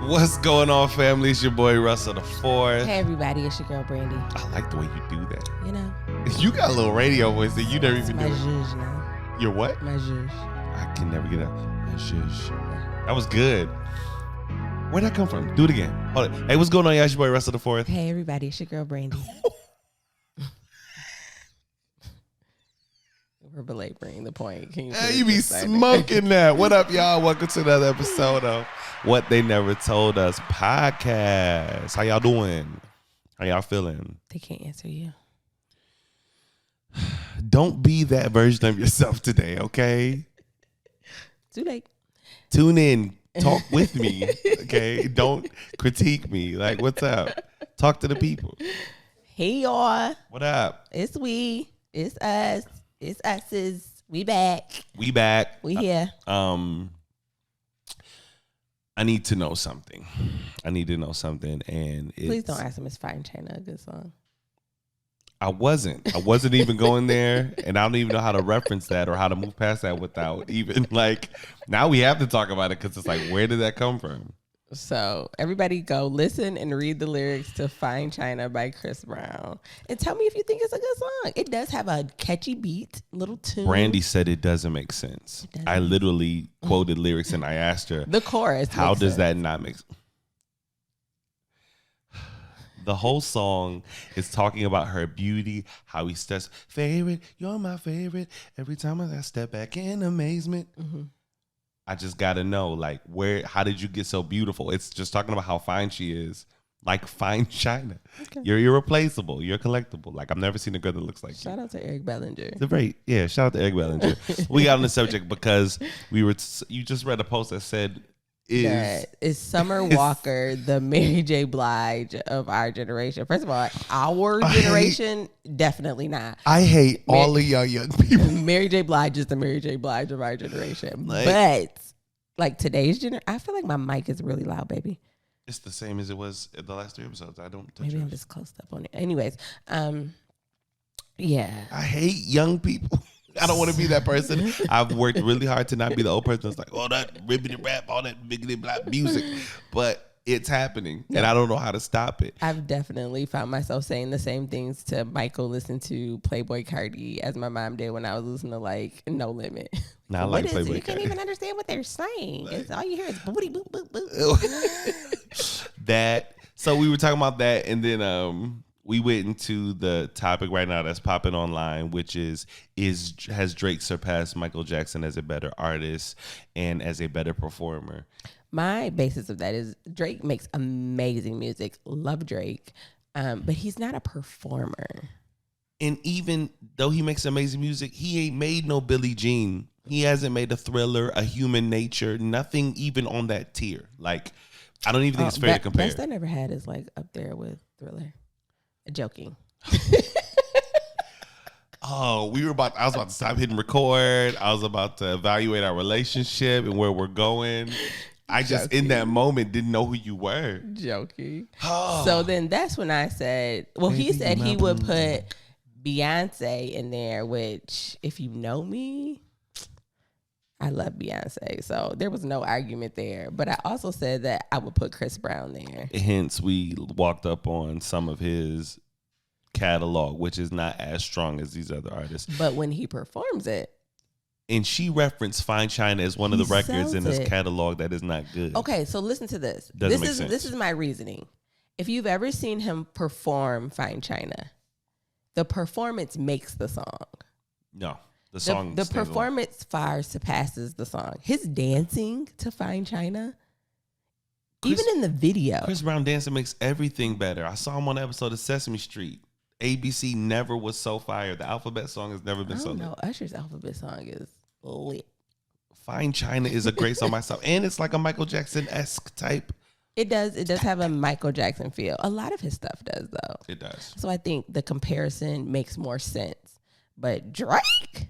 What's going on, family? It's your boy Russell the Fourth. Hey everybody, it's your girl Brandi. I like the way you do that. You know, You got a little radio voice that you never even my do. zhuzh now. Your what? My zhuzh. I can never get out. My shush. That was good. Where'd that come from? Do it again. Hold it. Hey, what's going on, y'all? It's your boy Russell the Fourth. Hey everybody, it's your girl Brandi. We're belaboring the point. Can you Hey, you be smoking that. What up, y'all? Welcome to another episode of What They Never Told Us podcast. How y'all doing? How y'all feeling? They can't answer you. Don't be that version of yourself today, okay? Too late. Tune in. Talk with me, okay? Don't critique me. Like, what's up? Talk to the people. Hey y'all. What up? It's we. It's us. It's us's. We back. We back. We here. I need to know something. And Please don't ask him. It's Fine China a good song. I wasn't even going there, and I don't even know how to reference that or how to move past that without even like. Now we have to talk about it because it's like, where did that come from? So everybody go listen and read the lyrics to Fine China by Chris Brown. And tell me if you think it's a good song. It does have a catchy beat, little tune. Brandi said it doesn't make sense. I literally quoted lyrics and I asked her, the chorus. how does that not make sense? The whole song is talking about her beauty, how he says, favorite, you're my favorite. Every time I step back in amazement. Mm-hmm. I just got to know, like, how did you get so beautiful? It's just talking about how fine she is. Like Fine China. Okay. You're irreplaceable. You're collectible. Like, I've never seen a girl that looks like you. Shout out to Eric Bellinger. Shout out to Eric Bellinger. We got on the subject because you just read a post that said, is Summer Walker the Mary J. Blige of our generation? First of all, our generation, definitely not. I hate all of y'all young people. Mary J. Blige is the Mary J. Blige of our generation. But like today's generation, I feel like my mic is really loud, baby. It's the same as it was in the last 3 episodes. I don't touch Maybe yours. I'm just close up on it. Anyways, yeah. I hate young people. I don't want to be that person. I've worked really hard to not be the old person that's like, oh, that ribbity rap, all that biggity black music. But it's happening, and I don't know how to stop it. I've definitely found myself saying the same things to Michael, listen to Playboy Cardi as my mom did when I was listening to like No Limit. Now I like Playboy Cardi. You can't even understand what they're saying. Like, it's all you hear is booty boop boop boop. So we were talking about that, and then we went into the topic right now that's popping online, which has Drake surpassed Michael Jackson as a better artist and as a better performer? My basis of that is Drake makes amazing music. Love Drake. But he's not a performer. And even though he makes amazing music, he ain't made no Billie Jean. He hasn't made a Thriller, a Human Nature, nothing even on that tier. Like, I don't even think it's fair to compare. Best I Never Had is like up there with Thriller. Joking. I was about to stop hitting record. I was about to evaluate our relationship and where we're going. I just, in that moment, didn't know who you were. Joking. So then that's when I said, well, he said he would put Beyonce in there, which, if you know me, I love Beyonce. So there was no argument there. But I also said that I would put Chris Brown there. Hence, we walked up on some of his catalog, which is not as strong as these other artists. But when he performs it. And she referenced Fine China as one of the records in his catalog that is not good. Okay, so listen to this. Doesn't make sense. This is my reasoning. If you've ever seen him perform Fine China, the performance makes the song. No. The performance far surpasses the song. His dancing to Fine China, even in the video. Chris Brown dancing makes everything better. I saw him on an episode of Sesame Street. ABC never was so fire. The Alphabet song has never been so lit. No, Usher's Alphabet song is lit. Fine China is a great song myself. And it's like a Michael Jackson-esque type. It does have a Michael Jackson feel. A lot of his stuff does, though. It does. So I think the comparison makes more sense. But Drake...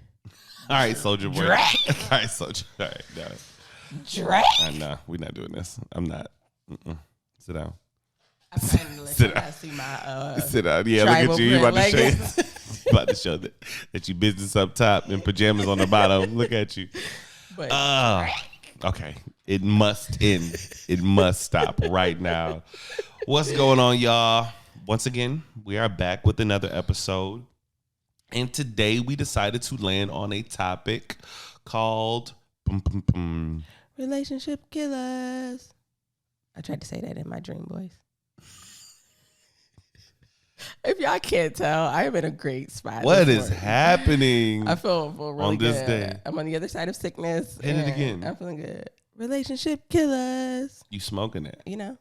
All right, Soulja Boy. Drake. All right, Soulja. All right, no. Drake. No, we're not doing this. I'm not. Sit down. I'm trying to let you see my sit down. Yeah, look at you. You about to show you. About to show that you business up top and pajamas on the bottom. Look at you. But okay. It must end. It must stop right now. What's going on, y'all? Once again, we are back with another episode. And today we decided to land on a topic called Relationship Killers. I tried to say that in my dream voice. If y'all can't tell, I am in a great spot. What is happening? I feel really on this good. day? I'm on the other side of sickness. Hit it again. I'm feeling good. Relationship Killers. You smoking it? You know.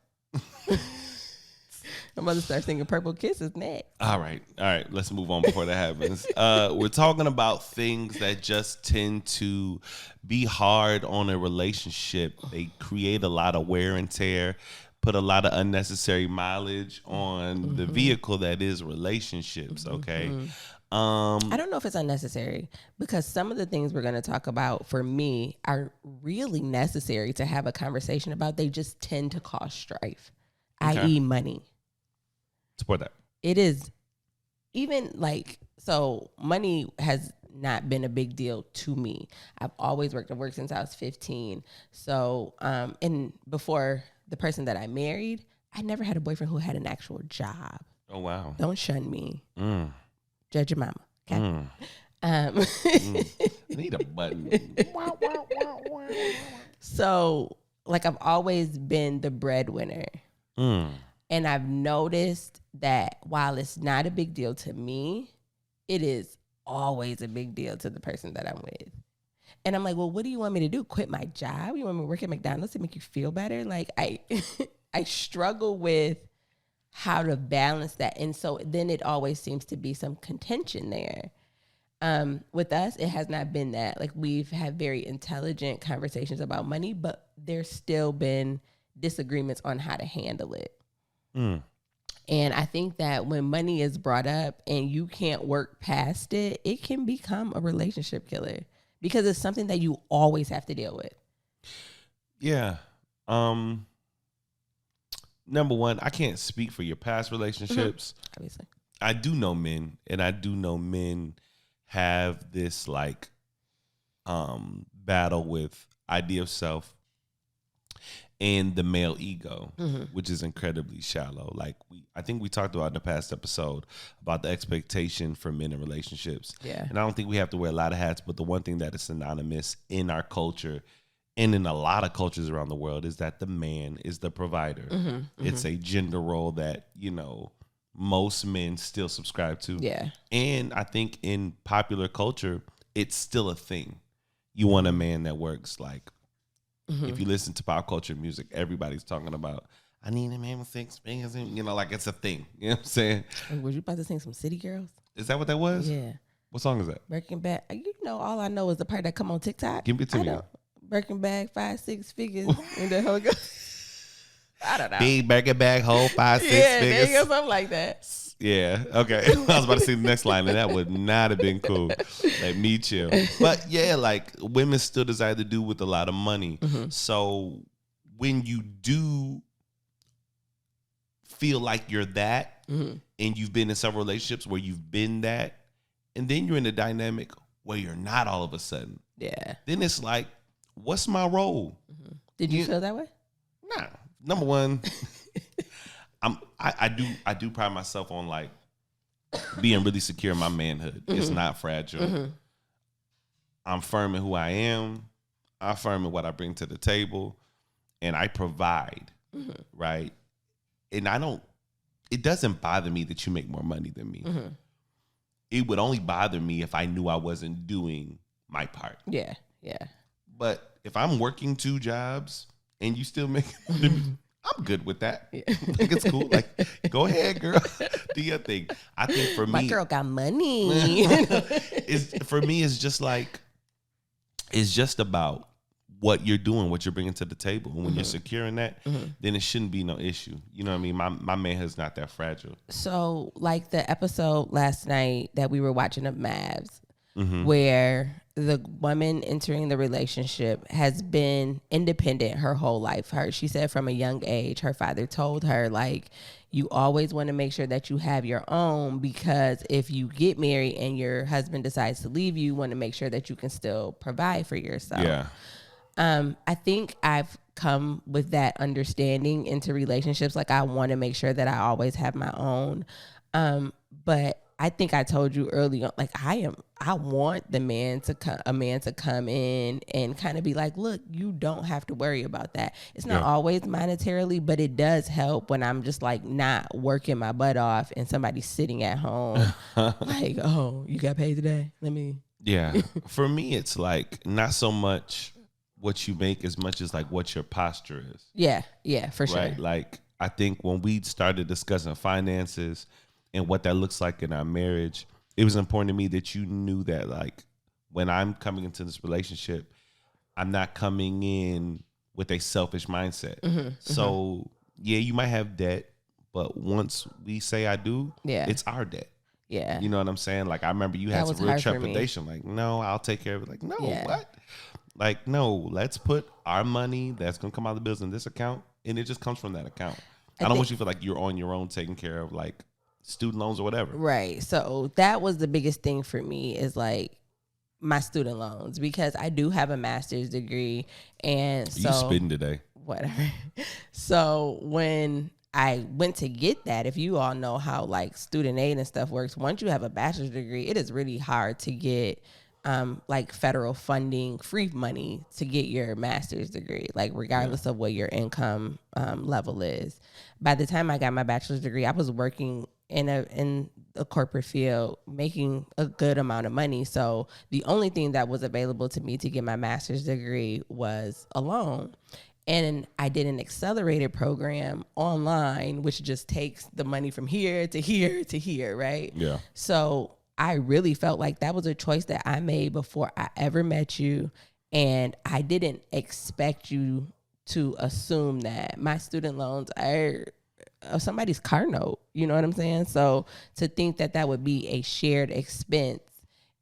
I'm about to start singing Purple Kisses next. All right. Let's move on before that happens. We're talking about things that just tend to be hard on a relationship. They create a lot of wear and tear, put a lot of unnecessary mileage on the vehicle that is relationships. Okay. I don't know if it's unnecessary, because some of the things we're going to talk about for me are really necessary to have a conversation about. They just tend to cause strife, i.e. money. Support that. It is even so money has not been a big deal to me. I've always worked. I've worked since I was 15. So, and before the person that I married, I never had a boyfriend who had an actual job. Oh, wow. Don't shun me. Judge your mama. Okay. I need a button. So, I've always been the breadwinner. And I've noticed that while it's not a big deal to me, it is always a big deal to the person that I'm with. And I'm like, well, what do you want me to do? Quit my job? You want me to work at McDonald's to make you feel better? I struggle with how to balance that. And so then it always seems to be some contention there. With us, it has not been that. We've had very intelligent conversations about money, but there's still been disagreements on how to handle it. And I think that when money is brought up and you can't work past it, it can become a relationship killer, because it's something that you always have to deal with. Yeah. Number one, I can't speak for your past relationships. Obviously. I do know men, and I do know men have this battle with idea of self and the male ego, which is incredibly shallow. I think we talked about in the past episode about the expectation for men in relationships. Yeah. And I don't think we have to wear a lot of hats, but the one thing that is synonymous in our culture and in a lot of cultures around the world is that the man is the provider. It's a gender role that, most men still subscribe to. Yeah. And I think in popular culture, it's still a thing. You want a man that works if you listen to pop culture music, everybody's talking about, I need a man with 6 fingers. It's a thing. You know what I'm saying? Was you about to sing some City Girls? Is that what that was? Yeah. What song is that? Birkin bag. All I know is the part that come on TikTok. Give it to me. Birkin bag, 5-6 figures. And the whole I don't know. Big Birkin bag, whole 5-6 figures. Yeah, there you go, something like that. Yeah, okay. I was about to say the next line, and that would not have been cool. Me chill. But yeah, women still desire to do with a lot of money. So when you do feel like you're that, and you've been in several relationships where you've been that, and then you're in a dynamic where you're not all of a sudden. Yeah. Then it's what's my role? Did you feel that way? Nah. Number one, I do pride myself on being really secure in my manhood. It's not fragile. I'm firm in who I am. I'm firm in what I bring to the table, and I provide, right? And it doesn't bother me that you make more money than me. It would only bother me if I knew I wasn't doing my part. Yeah. But if I'm working 2 jobs and you still make more than me, I'm good with that. Yeah. It's cool. Go ahead, girl. Do your thing. I think for me, my girl got money. For me, it's just it's just about what you're doing, what you're bringing to the table. And when you're secure in that, then it shouldn't be no issue. You know what I mean? My manhood's not that fragile. So the episode last night that we were watching of Mavs, where the woman entering the relationship has been independent her whole life. She said from a young age, her father told her, you always want to make sure that you have your own, because if you get married and your husband decides to leave you, you want to make sure that you can still provide for yourself. Yeah. I think I've come with that understanding into relationships. Like I want to make sure that I always have my own. But I think I told you early on, like I want a man to come in and kind of be like, look, you don't have to worry about that. It's not always monetarily, but it does help when I'm just like not working my butt off and somebody's sitting at home like, oh, you got paid today? Let me. Yeah. For me, it's like not so much what you make as much as like what your posture is. Yeah. Yeah, for sure. Right. Like I think when we started discussing finances and what that looks like in our marriage, it was important to me that you knew that like when I'm coming into this relationship, I'm not coming in with a selfish mindset. So yeah, you might have debt, but once we say I do, it's our debt. Yeah. You know what I'm saying? Like I remember you had some real trepidation. Like, no, I'll take care of it. Like, no, what? Like, no, let's put our money that's gonna come out of the bills in this account, and it just comes from that account. I don't want you to feel like you're on your own taking care of like student loans or whatever. Right. So that was the biggest thing for me is like my student loans, because I do have a master's degree. And so you spitting today. Whatever. So when I went to get that, if you all know how like student aid and stuff works, once you have a bachelor's degree, it is really hard to get like federal funding, free money to get your master's degree, like regardless of what your income level is. By the time I got my bachelor's degree, I was working in a corporate field, making a good amount of money. So the only thing that was available to me to get my master's degree was a loan. And I did an accelerated program online, which just takes the money from here to here to here, right? Yeah. So I really felt like that was a choice that I made before I ever met you. And I didn't expect you to assume that my student loans are somebody's car note. You know what I'm saying? So to think that that would be a shared expense,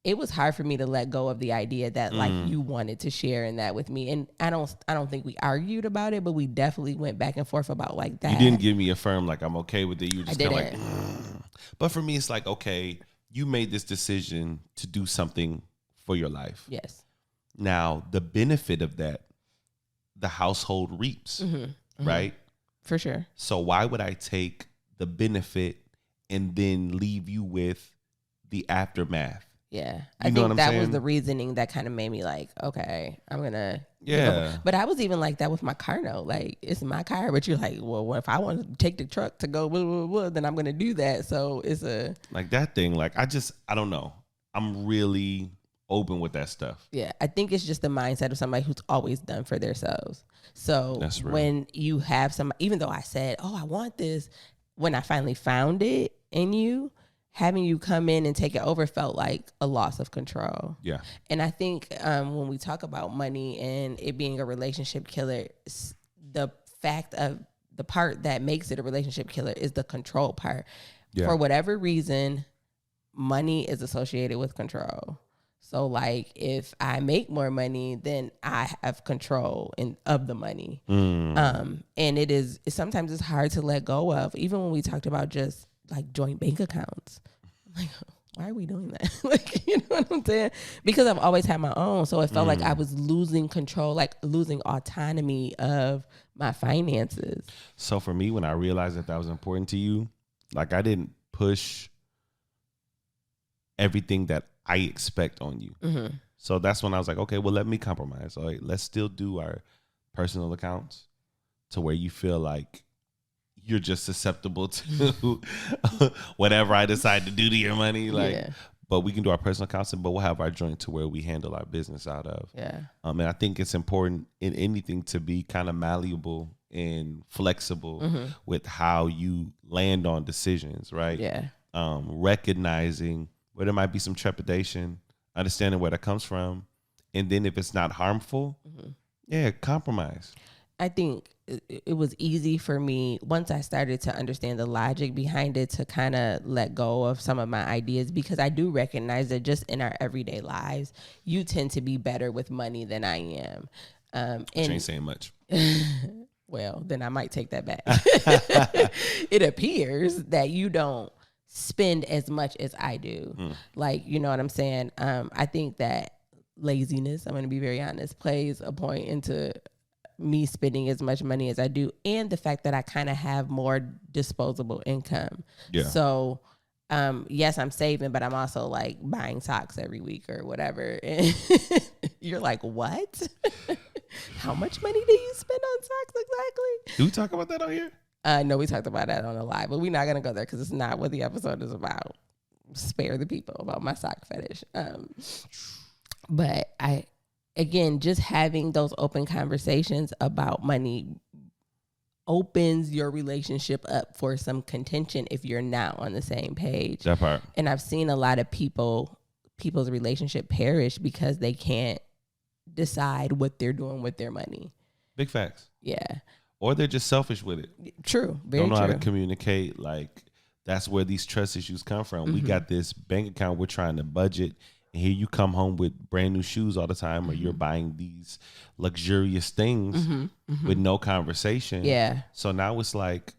it was hard for me to let go of the idea that like you wanted to share in that with me. And I don't think we argued about it, but we definitely went back and forth about like that. You didn't give me a firm like I'm okay with it. You just kind of like, But for me, it's like, okay, you made this decision to do something for your life. Yes. Now, the benefit of that, the household reaps, right? For sure. So why would I take the benefit and then leave you with the aftermath? Yeah. I think that was the reasoning that kind of made me like, okay, I'm going to. Yeah. But I was even like that with my car note. Like, it's my car, but you're like, well, if I want to take the truck to go, blah, blah, blah, then I'm going to do that. So it's like that thing. Like, I don't know. I'm really open with that stuff. Yeah. I think it's just the mindset of somebody who's always done for themselves. So when you have even though I said, oh, I want this, when I finally found it in you, having you come in and take it over felt like a loss of control. Yeah. And I think when we talk about money and it being a relationship killer, the fact of the part that makes it a relationship killer is the control part. Yeah. For whatever reason, money is associated with control. So like if I make more money, then I have control of the money. And sometimes it's hard to let go of, even when we talked about just like joint bank accounts. Like, why are we doing that? Like, you know what I'm saying? Because I've always had my own. So it felt like I was losing control, like losing autonomy of my finances. So for me, when I realized that was important to you, like I didn't push everything that I expect on you. So that's when I was like, okay, well, let me compromise. All right, let's still do our personal accounts to where you feel like you're just susceptible to whatever I decide to do to your money. Like, but we can do our personal accounts, but we'll have our joint to where we handle our business out of. Yeah. And I think it's important in anything to be kind of malleable and flexible with how you land on decisions, right? Yeah. Recognizing where there might be some trepidation, understanding where that comes from, and then if it's not harmful, compromise. I think it was easy for me once I started to understand the logic behind it to kind of let go of some of my ideas, because I do recognize that just in our everyday lives, you tend to be better with money than I am. And ain't saying much. Well, then I might take that back. It appears that you don't spend as much as I do. Like, you know what I'm saying? I think that laziness, I'm going to be very honest, plays a point into me spending as much money as I do, and the fact that I kind of have more disposable income. Yeah. So, yes, I'm saving, but I'm also like buying socks every week or whatever. And you're like, what? How much money do you spend on socks exactly? Do we talk about that on here? No, we talked about that on the live, but we're not going to go there because it's not what the episode is about. Spare the people about my sock fetish. But again, just having those open conversations about money opens your relationship up for some contention if you're not on the same page. That part. And I've seen a lot of people's relationship perish because they can't decide what they're doing with their money. Big facts. Yeah. Or they're just selfish with it. True. Very Don't know true. how to communicate. Like, that's where these trust issues come from. We got this bank account we're trying to budget, and here you come home with brand new shoes all the time, or you're buying these luxurious things with no conversation. Yeah. So now it's like,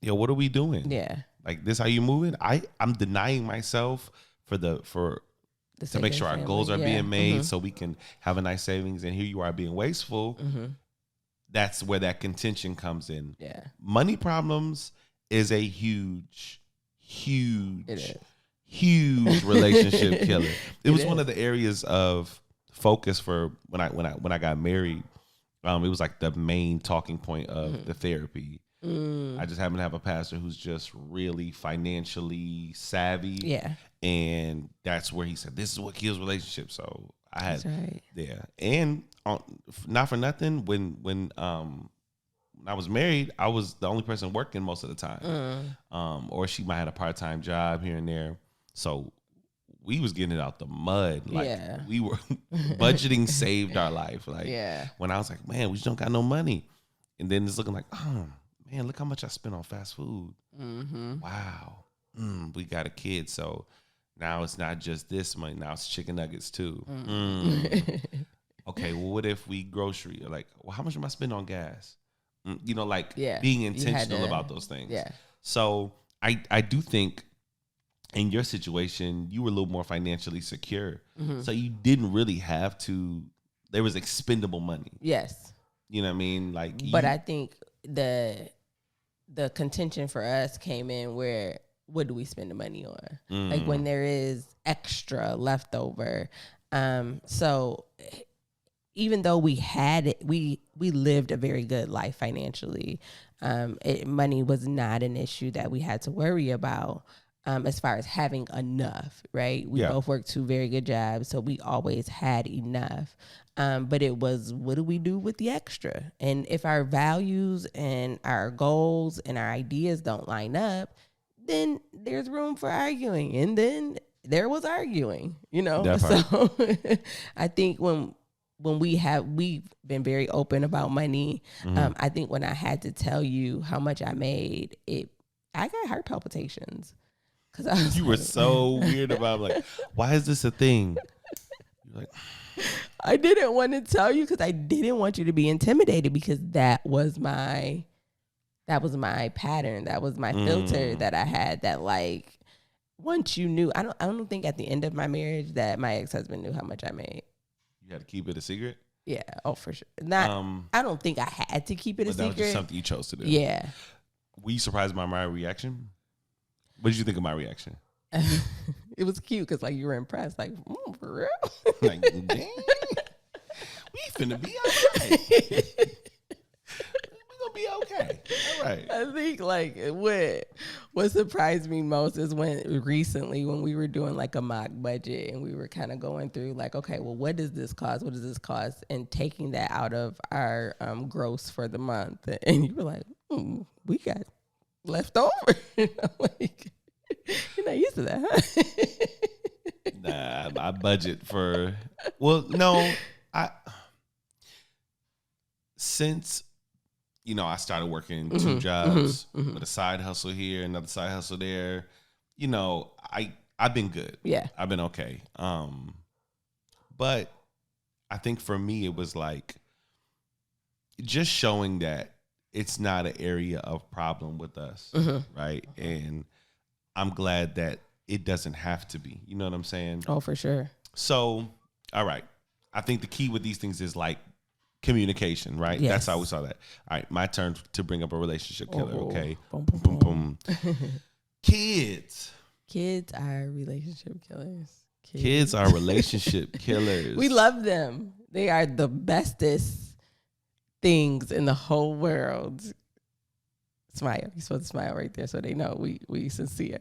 yo, what are we doing? Yeah. Like, this how you moving? I'm denying myself to make sure our goals are being made so we can have a nice savings, and here you are being wasteful. That's where that contention comes in. Yeah. Money problems is a huge relationship killer. It was one of the areas of focus for when I got married. It was like the main talking point of the therapy. I just happen to have a pastor who's just really financially savvy. Yeah. And that's where he said, this is what kills relationships. So I had, That's right. yeah. And not for nothing, when I was married, I was the only person working most of the time. Or she might have a part-time job here and there. So we was getting it out the mud. Like we were budgeting saved our life. Like when I was like, man, we just don't got no money. And then it's looking like, oh man, look how much I spent on fast food. Wow. We got a kid. So now it's not just this money. Now it's chicken nuggets too. Okay, well, what if we grocery? Like, well, how much am I spending on gas? You know, like being intentional about those things. Yeah. So I do think in your situation, you were a little more financially secure. So you didn't really have to, there was expendable money. Yes. You know what I mean? Like, but I think the contention for us came in where, what do we spend the money on? Like when there is extra left over. So even though we had it, we lived a very good life financially. Money was not an issue that we had to worry about as far as having enough, right? We both worked 2 very good jobs, so we always had enough. But it was, what do we do with the extra? And if our values and our goals and our ideas don't line up, then there's room for arguing. And then there was arguing, you know? So I think when we've been very open about money. I think when I had to tell you how much I made, I got heart palpitations. Cause you were so weird about like, why is this a thing? You're like, I didn't want to tell you because I didn't want you to be intimidated, because that was my pattern. That was my filter that I had, that like, once you knew, I don't think at the end of my marriage that my ex-husband knew how much I made. You had to keep it a secret? Yeah. Oh, for sure. I don't think I had to keep it a secret. That was just something you chose to do. Yeah. Were you surprised by my reaction? What did you think of my reaction? It was cute because like you were impressed. Like, for real? Like, dang. We finna be all right. We gonna be okay. All right. I think like what surprised me most is when we were doing like a mock budget and we were kind of going through like, okay, well, what does this cost? What does this cost? And taking that out of our gross for the month. And you were like, we got left over. You know, like, you're not used to that, huh? Nah, I budget for, well, no, since, you know, I started working 2 jobs with a side hustle here, another side hustle there, you know, I've been good. Yeah. I've been okay. But I think for me, it was like just showing that it's not an area of problem with us, right? And I'm glad that it doesn't have to be. You know what I'm saying? Oh, for sure. So, all right. I think the key with these things is like communication, right? Yes. That's how we saw that. All right, my turn to bring up a relationship killer, okay? Boom, boom, boom. Kids. Kids are relationship killers. Kids are relationship killers. We love them. They are the bestest things in the whole world. Smile. You're supposed to smile right there so they know we sincere.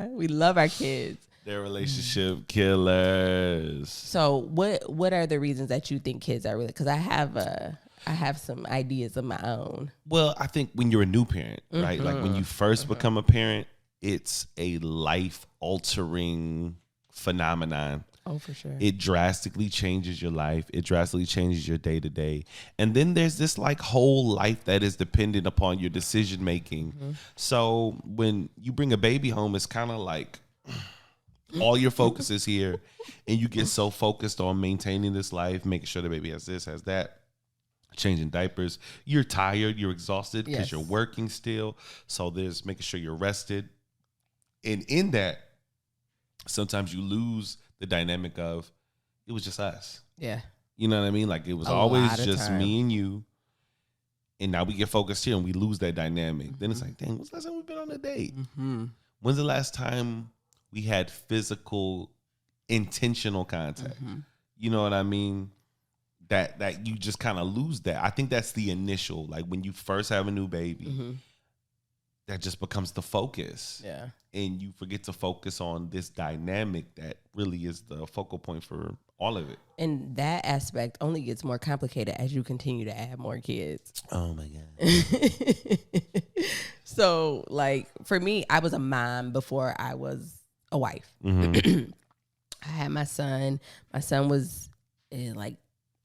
We love our kids. They're relationship killers. So what are the reasons that you think kids are really? Because I have some ideas of my own. Well, I think when you're a new parent, right? Like when you first become a parent, it's a life-altering phenomenon. Oh, for sure. It drastically changes your life. It drastically changes your day-to-day. And then there's this like whole life that is dependent upon your decision-making. So when you bring a baby home, it's kind of like all your focus is here, and you get so focused on maintaining this life, making sure the baby has this, has that, changing diapers. You're tired, you're exhausted because you're working still. So there's making sure you're rested. And in that, sometimes you lose the dynamic of it was just us. Yeah. You know what I mean? Like it was always just me and you. And now we get focused here and we lose that dynamic. Then it's like, dang, when's the last time we've been on a date? When's the last time we had physical, intentional contact? You know what I mean? That you just kind of lose that. I think that's the initial, like when you first have a new baby, that just becomes the focus. Yeah. And you forget to focus on this dynamic that really is the focal point for all of it. And that aspect only gets more complicated as you continue to add more kids. Oh my God. So like for me, I was a mom before I was a wife. Mm-hmm. I had my son. My son was like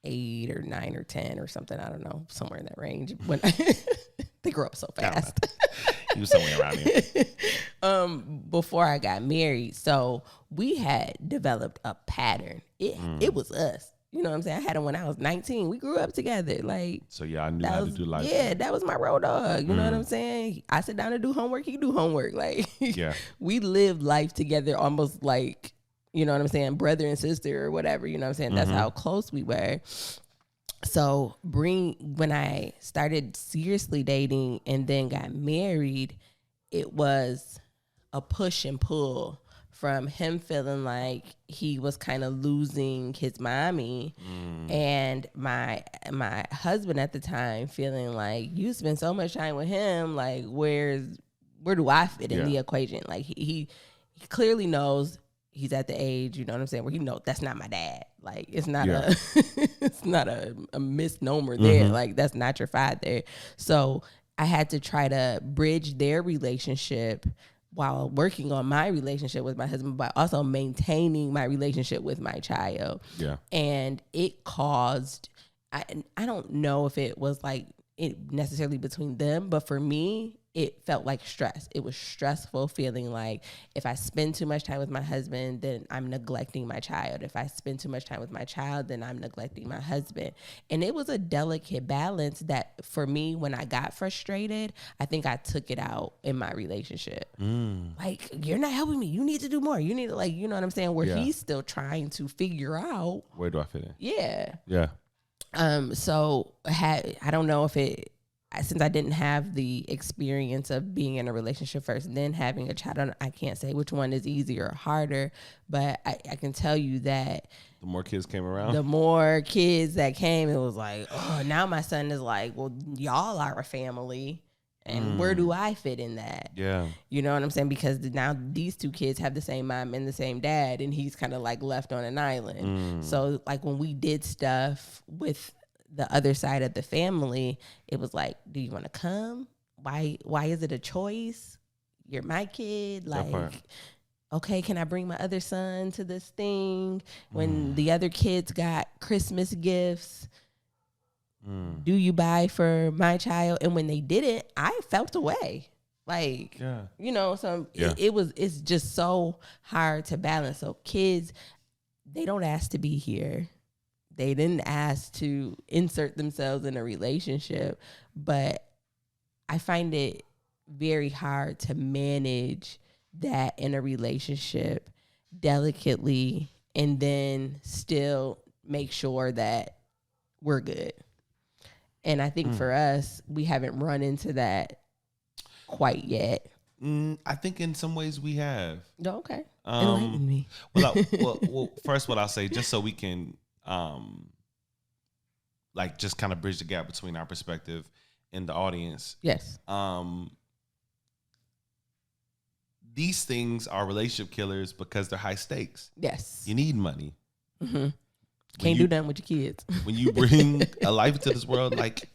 8 or 9 or 10 or something. I don't know, somewhere in that range. When they grow up so fast. He was somewhere around here. Before I got married. So we had developed a pattern. It was us. You know what I'm saying? I had him when I was 19. We grew up together. Like, so y'all knew how to do life. Yeah, that was my road dog. You know what I'm saying? I sit down and do homework. He do homework. Like, yeah, we lived life together almost like, you know what I'm saying, brother and sister or whatever. You know what I'm saying? That's how close we were. So when I started seriously dating and then got married, it was a push and pull from him feeling like he was kind of losing his mommy and my husband at the time feeling like you spend so much time with him, like where do I fit in the equation? Like he clearly knows he's at the age, you know what I'm saying, where he knows that's not my dad. Like it's not it's not a misnomer there. Like that's not your father. So I had to try to bridge their relationship while working on my relationship with my husband, but also maintaining my relationship with my child. Yeah. And it caused, I don't know if it was like it necessarily between them, but for me, it felt like stress. It was stressful feeling like if I spend too much time with my husband, then I'm neglecting my child. If I spend too much time with my child, then I'm neglecting my husband. And it was a delicate balance that for me, when I got frustrated, I think I took it out in my relationship. Like, you're not helping me. You need to do more. You need to, like, you know what I'm saying? Where he's still trying to figure out. Where do I fit in? Yeah. Yeah. So I don't know if it, since I didn't have the experience of being in a relationship first, then having a child, I can't say which one is easier or harder, but I can tell you that the more kids came around, the more kids that came, it was like, oh, now my son is like, well, y'all are a family. And where do I fit in that? Yeah. You know what I'm saying? Because now these two kids have the same mom and the same dad, and he's kind of like left on an island. So like when we did stuff with the other side of the family, it was like, do you want to come? Why is it a choice? You're my kid. Like, okay, can I bring my other son to this thing? When the other kids got Christmas gifts, do you buy for my child? And when they didn't, I felt away. Like, you know, so it's just so hard to balance. So kids, they don't ask to be here. They didn't ask to insert themselves in a relationship, but I find it very hard to manage that in a relationship delicately and then still make sure that we're good. And I think for us, we haven't run into that quite yet. I think in some ways we have. Oh, okay. Enlighten me. Well, first what I'll say, just so we can like just kind of bridge the gap between our perspective and the audience. Yes. These things are relationship killers because they're high stakes. Yes. You need money. Mm-hmm. Can't do nothing with your kids. When you bring a life into this world, like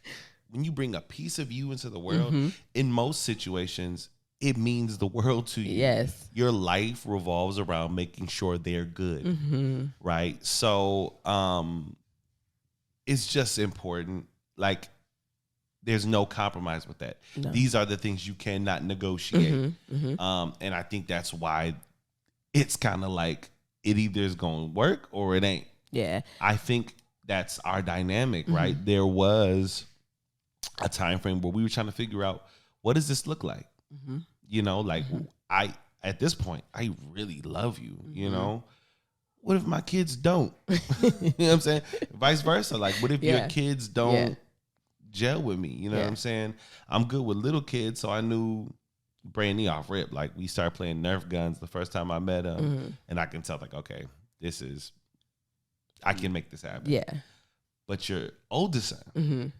when you bring a piece of you into the world, in most situations, it means the world to you. Yes. Your life revolves around making sure they're good. Right? So it's just important. Like, there's no compromise with that. No. These are the things you cannot negotiate. And I think that's why it's kind of like it either is going to work or it ain't. Yeah. I think that's our dynamic, right? There was a time frame where we were trying to figure out, what does this look like? You know, like at this point, I really love you, you know? What if my kids don't? You know what I'm saying? Vice versa. Like, what if your kids don't gel with me? You know what I'm saying? I'm good with little kids, so I knew Brandi off rip. Like, we started playing Nerf guns the first time I met him, and I can tell, like, okay, I can make this happen. Yeah. But your oldest son,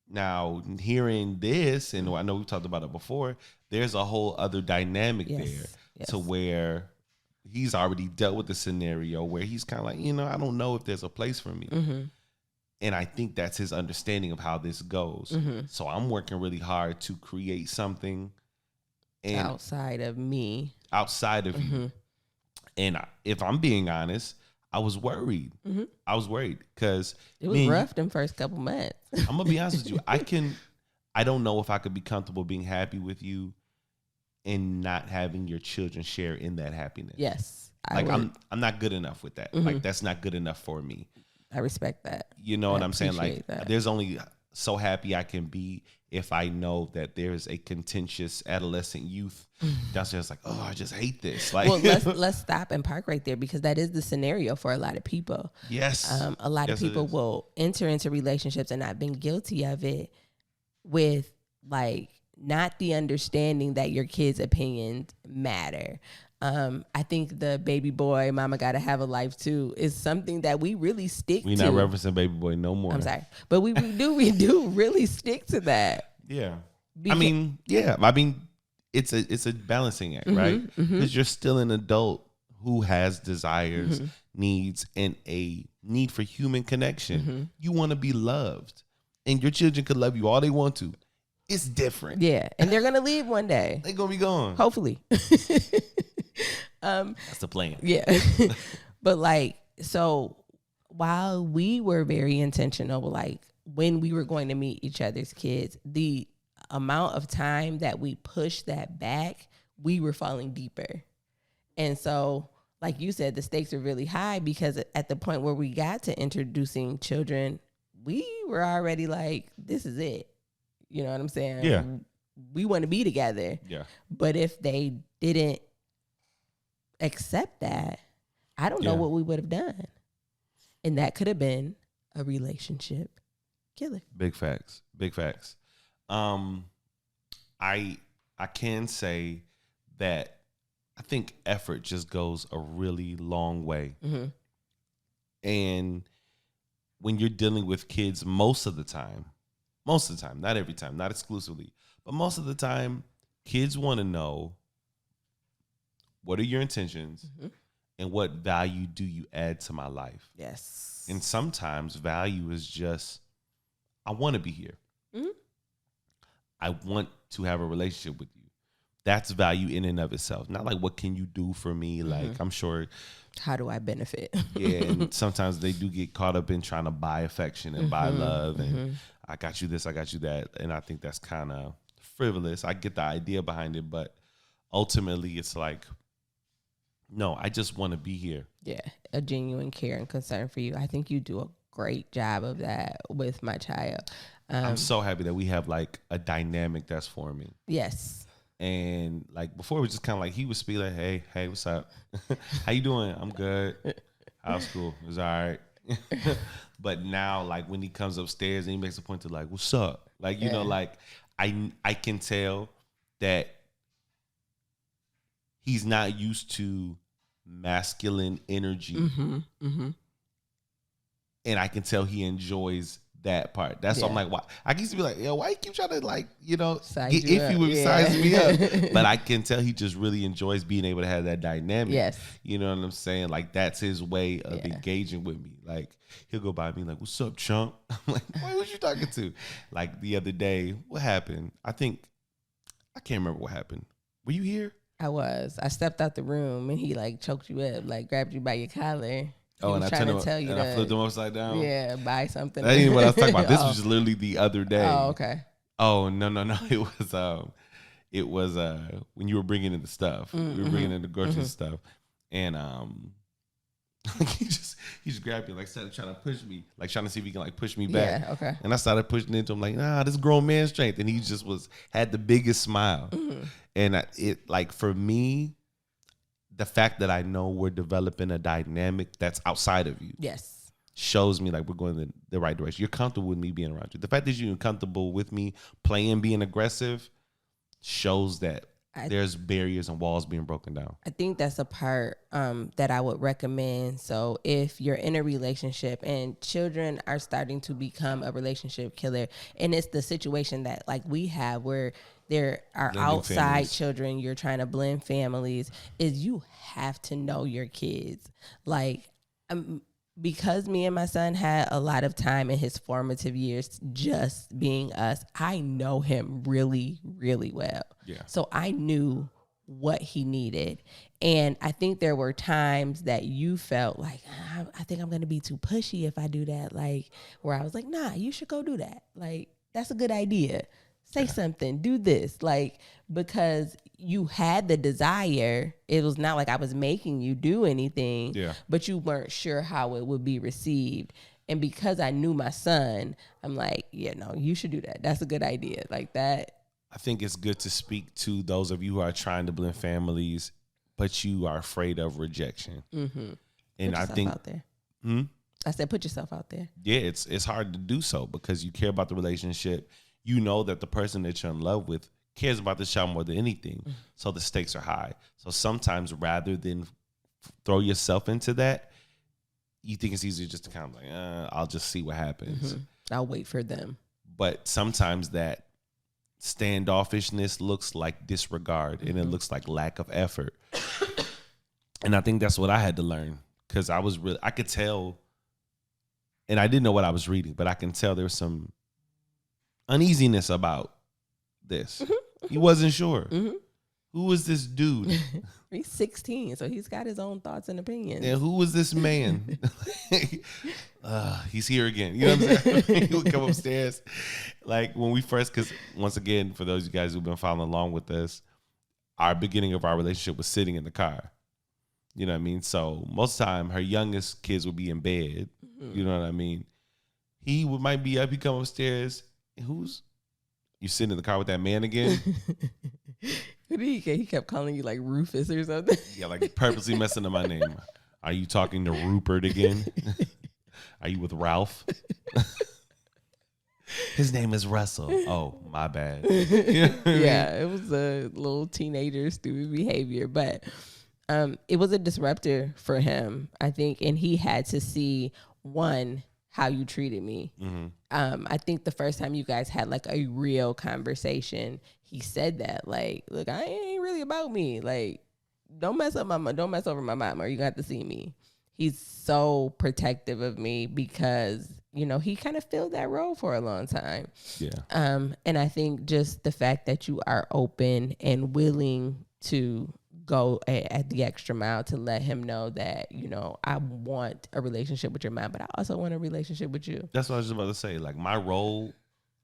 now hearing this, and I know we talked about it before, there's a whole other dynamic there to where he's already dealt with the scenario where he's kind of like, you know, I don't know if there's a place for me. And I think that's his understanding of how this goes. So I'm working really hard to create something outside of me. Outside of you. And if I'm being honest, I was worried. I was worried because it was rough them first couple months. I'm gonna be honest with you. I don't know if I could be comfortable being happy with you and not having your children share in that happiness. Yes, I'm not good enough with that. Like, that's not good enough for me. I respect that. You know what I'm saying? Like, there's only so happy I can be if I know that there's a contentious adolescent youth downstairs like, oh, I just hate this. Like, well, let's stop and park right there, because that is the scenario for a lot of people. Yes. A lot of people will enter into relationships, and I've been guilty of it, with like not the understanding that your kids' opinions matter. I think the baby boy, mama gotta have a life too, is something that we really stick to. We're not referencing baby boy no more. I'm sorry. But we do really stick to that. Yeah. I mean, it's a balancing act, right? Because you're still an adult who has desires, needs, and a need for human connection. You want to be loved. And your children could love you all they want to. It's different. Yeah. And they're gonna leave one day. They're gonna be gone. Hopefully. That's the plan. Yeah. But like, so while we were very intentional, like when we were going to meet each other's kids, the amount of time that we pushed that back, we were falling deeper. And so, like you said, the stakes are really high, because at the point where we got to introducing children, we were already like, this is it. You know what I'm saying? Yeah. We want to be together. Yeah. But if they didn't accept that, I don't know what we would have done. And that could have been a relationship killer. Big facts. Big facts. I can say that I think effort just goes a really long way. And when you're dealing with kids, most of the time, not every time, not exclusively, but most of the time, kids want to know, what are your intentions and what value do you add to my life? Yes. And sometimes value is just, I want to be here. I want to have a relationship with you. That's value in and of itself. Not like, what can you do for me? Like, I'm sure. How do I benefit? Yeah. And sometimes they do get caught up in trying to buy affection and buy love. And I got you this, I got you that. And I think that's kind of frivolous. I get the idea behind it, but ultimately it's like, no, I just want to be here. Yeah. A genuine care and concern for you. I think you do a great job of that with my child. I'm so happy that we have like a dynamic that's forming. Yes. And like before, it was just kind of like, he would speak like, hey, what's up? How you doing? I'm good. How's school? It was all right. But now, like, when he comes upstairs and he makes a point to like, what's up? Like, you know, like I can tell that he's not used to masculine energy. And I can tell he enjoys that part. That's why I'm like, why? I used to be like, yo, why you keep trying to like, you know, get iffy with sizing me up? But I can tell he just really enjoys being able to have that dynamic. Yes. You know what I'm saying? Like, that's his way of engaging with me. Like, he'll go by me like, what's up, chump? I'm like, what was you talking to? Like, the other day, what happened? I can't remember what happened. Were you here? I was. I stepped out the room and he like choked you up, like grabbed you by your collar. Oh, and I flipped him upside down. Yeah, buy something. That ain't what I was talking about. This was just literally the other day. Oh, okay. Oh, no. It was when you were bringing in the stuff. We were bringing in the grocery stuff, and he just grabbed me, like started trying to push me, like trying to see if he can like push me back. Yeah, okay. And I started pushing into him, like, nah, this grown man strength, and he just had the biggest smile, and it like for me. The fact that I know we're developing a dynamic that's outside of you. Yes. Shows me like we're going in the right direction. You're comfortable with me being around you. The fact that you're comfortable with me being aggressive shows that there's barriers and walls being broken down. I think that's a part that I would recommend. So if you're in a relationship and children are starting to become a relationship killer, and it's the situation that like we have where there are outside families. Children, you're trying to blend families, is you have to know your kids. Like, because me and my son had a lot of time in his formative years just being us, I know him really, really well. Yeah. So I knew what he needed. And I think there were times that you felt like, I think I'm going to be too pushy if I do that. Like, where I was like, nah, you should go do that. Like, that's a good idea. Say something, do this, like, because you had the desire. It was not like I was making you do anything, but you weren't sure how it would be received. And because I knew my son, I'm like, yeah, no, you should do that. That's a good idea. Like that. I think it's good to speak to those of you who are trying to blend families, but you are afraid of rejection. And I think, out there. I said, put yourself out there. Yeah, it's hard to do so because you care about the relationship. You know that the person that you're in love with cares about the child more than anything. So the stakes are high. So sometimes rather than throw yourself into that, you think it's easier just to kind of like, I'll just see what happens. I'll wait for them. But sometimes that standoffishness looks like disregard and it looks like lack of effort. And I think that's what I had to learn because I could tell, and I didn't know what I was reading, but I can tell there was some uneasiness about this. He wasn't sure. Who was this dude? He's 16, so he's got his own thoughts and opinions. And who was this man? He's here again. You know what I'm saying? He would come upstairs. Like when we first, because once again, for those of you guys who've been following along with us, our beginning of our relationship was sitting in the car. You know what I mean? So most of the time, her youngest kids would be in bed. You know what I mean? He might be up, he come upstairs. You sitting in the car with that man again? Who did he kept calling you like Rufus or something? Yeah, like purposely messing up my name. Are you talking to Rupert again? Are you with Ralph? His name is Russell. Oh, my bad. Yeah, it was a little teenager stupid behavior, but it was a disruptor for him, I think, and he had to see how you treated me. I think the first time you guys had like a real conversation, he said that like, look, I ain't really about me. Like, don't mess over my mom or you got to see me. He's so protective of me because, you know, he kind of filled that role for a long time. Yeah. And I think just the fact that you are open and willing to go at the extra mile to let him know that, you know, I want a relationship with your mom, but I also want a relationship with you. That's what I was just about to say. Like my role,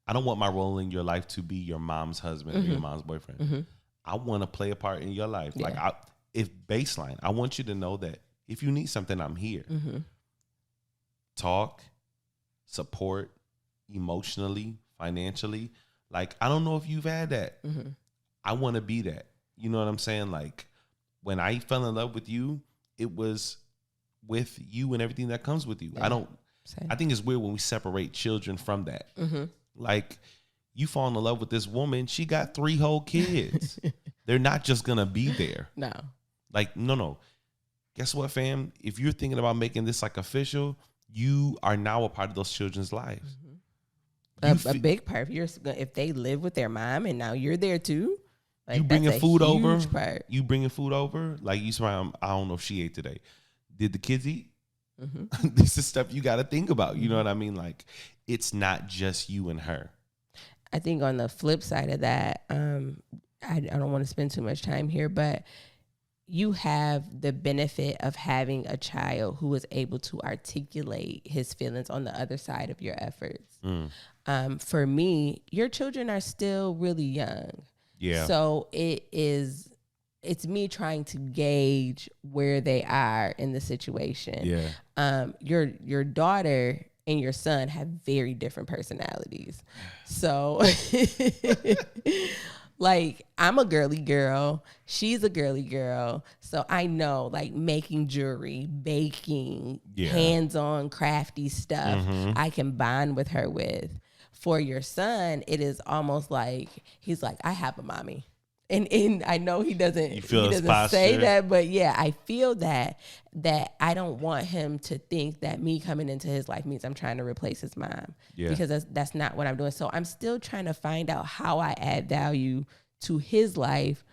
I don't want my role in your life to be your mom's husband or your mom's boyfriend. I want to play a part in your life. Yeah. Like if baseline, I want you to know that if you need something, I'm here. Talk, support, emotionally, financially. Like, I don't know if you've had that. I want to be that. You know what I'm saying? Like, when I fell in love with you, it was with you and everything that comes with you. Yeah. I think it's weird when we separate children from that. Mm-hmm. Like, you fall in love with this woman, she got 3 whole kids. They're not just gonna be there. No. Like, no. Guess what, fam? If you're thinking about making this like official, you are now a part of those children's lives. Mm-hmm. A big part. If they live with their mom and now you're there too. Like, you bringing food over? Part. You bringing food over? Like, you smile, I don't know if she ate today. Did the kids eat? Mm-hmm. This is stuff you got to think about. You know what I mean? Like, it's not just you and her. I think on the flip side of that, I don't want to spend too much time here, but you have the benefit of having a child who is able to articulate his feelings on the other side of your efforts. For me, your children are still really young. Yeah. So it's me trying to gauge where they are in the situation. Yeah. Your daughter and your son have very different personalities. So like, I'm a girly girl, she's a girly girl. So I know, like, making jewelry, baking, hands-on crafty stuff, I can bond with her with. For your son, it is almost like he's like, I have a mommy. And I know he doesn't say that, but yeah, I feel that I don't want him to think that me coming into his life means I'm trying to replace his mom. Yeah. Because that's not what I'm doing. So I'm still trying to find out how I add value to his life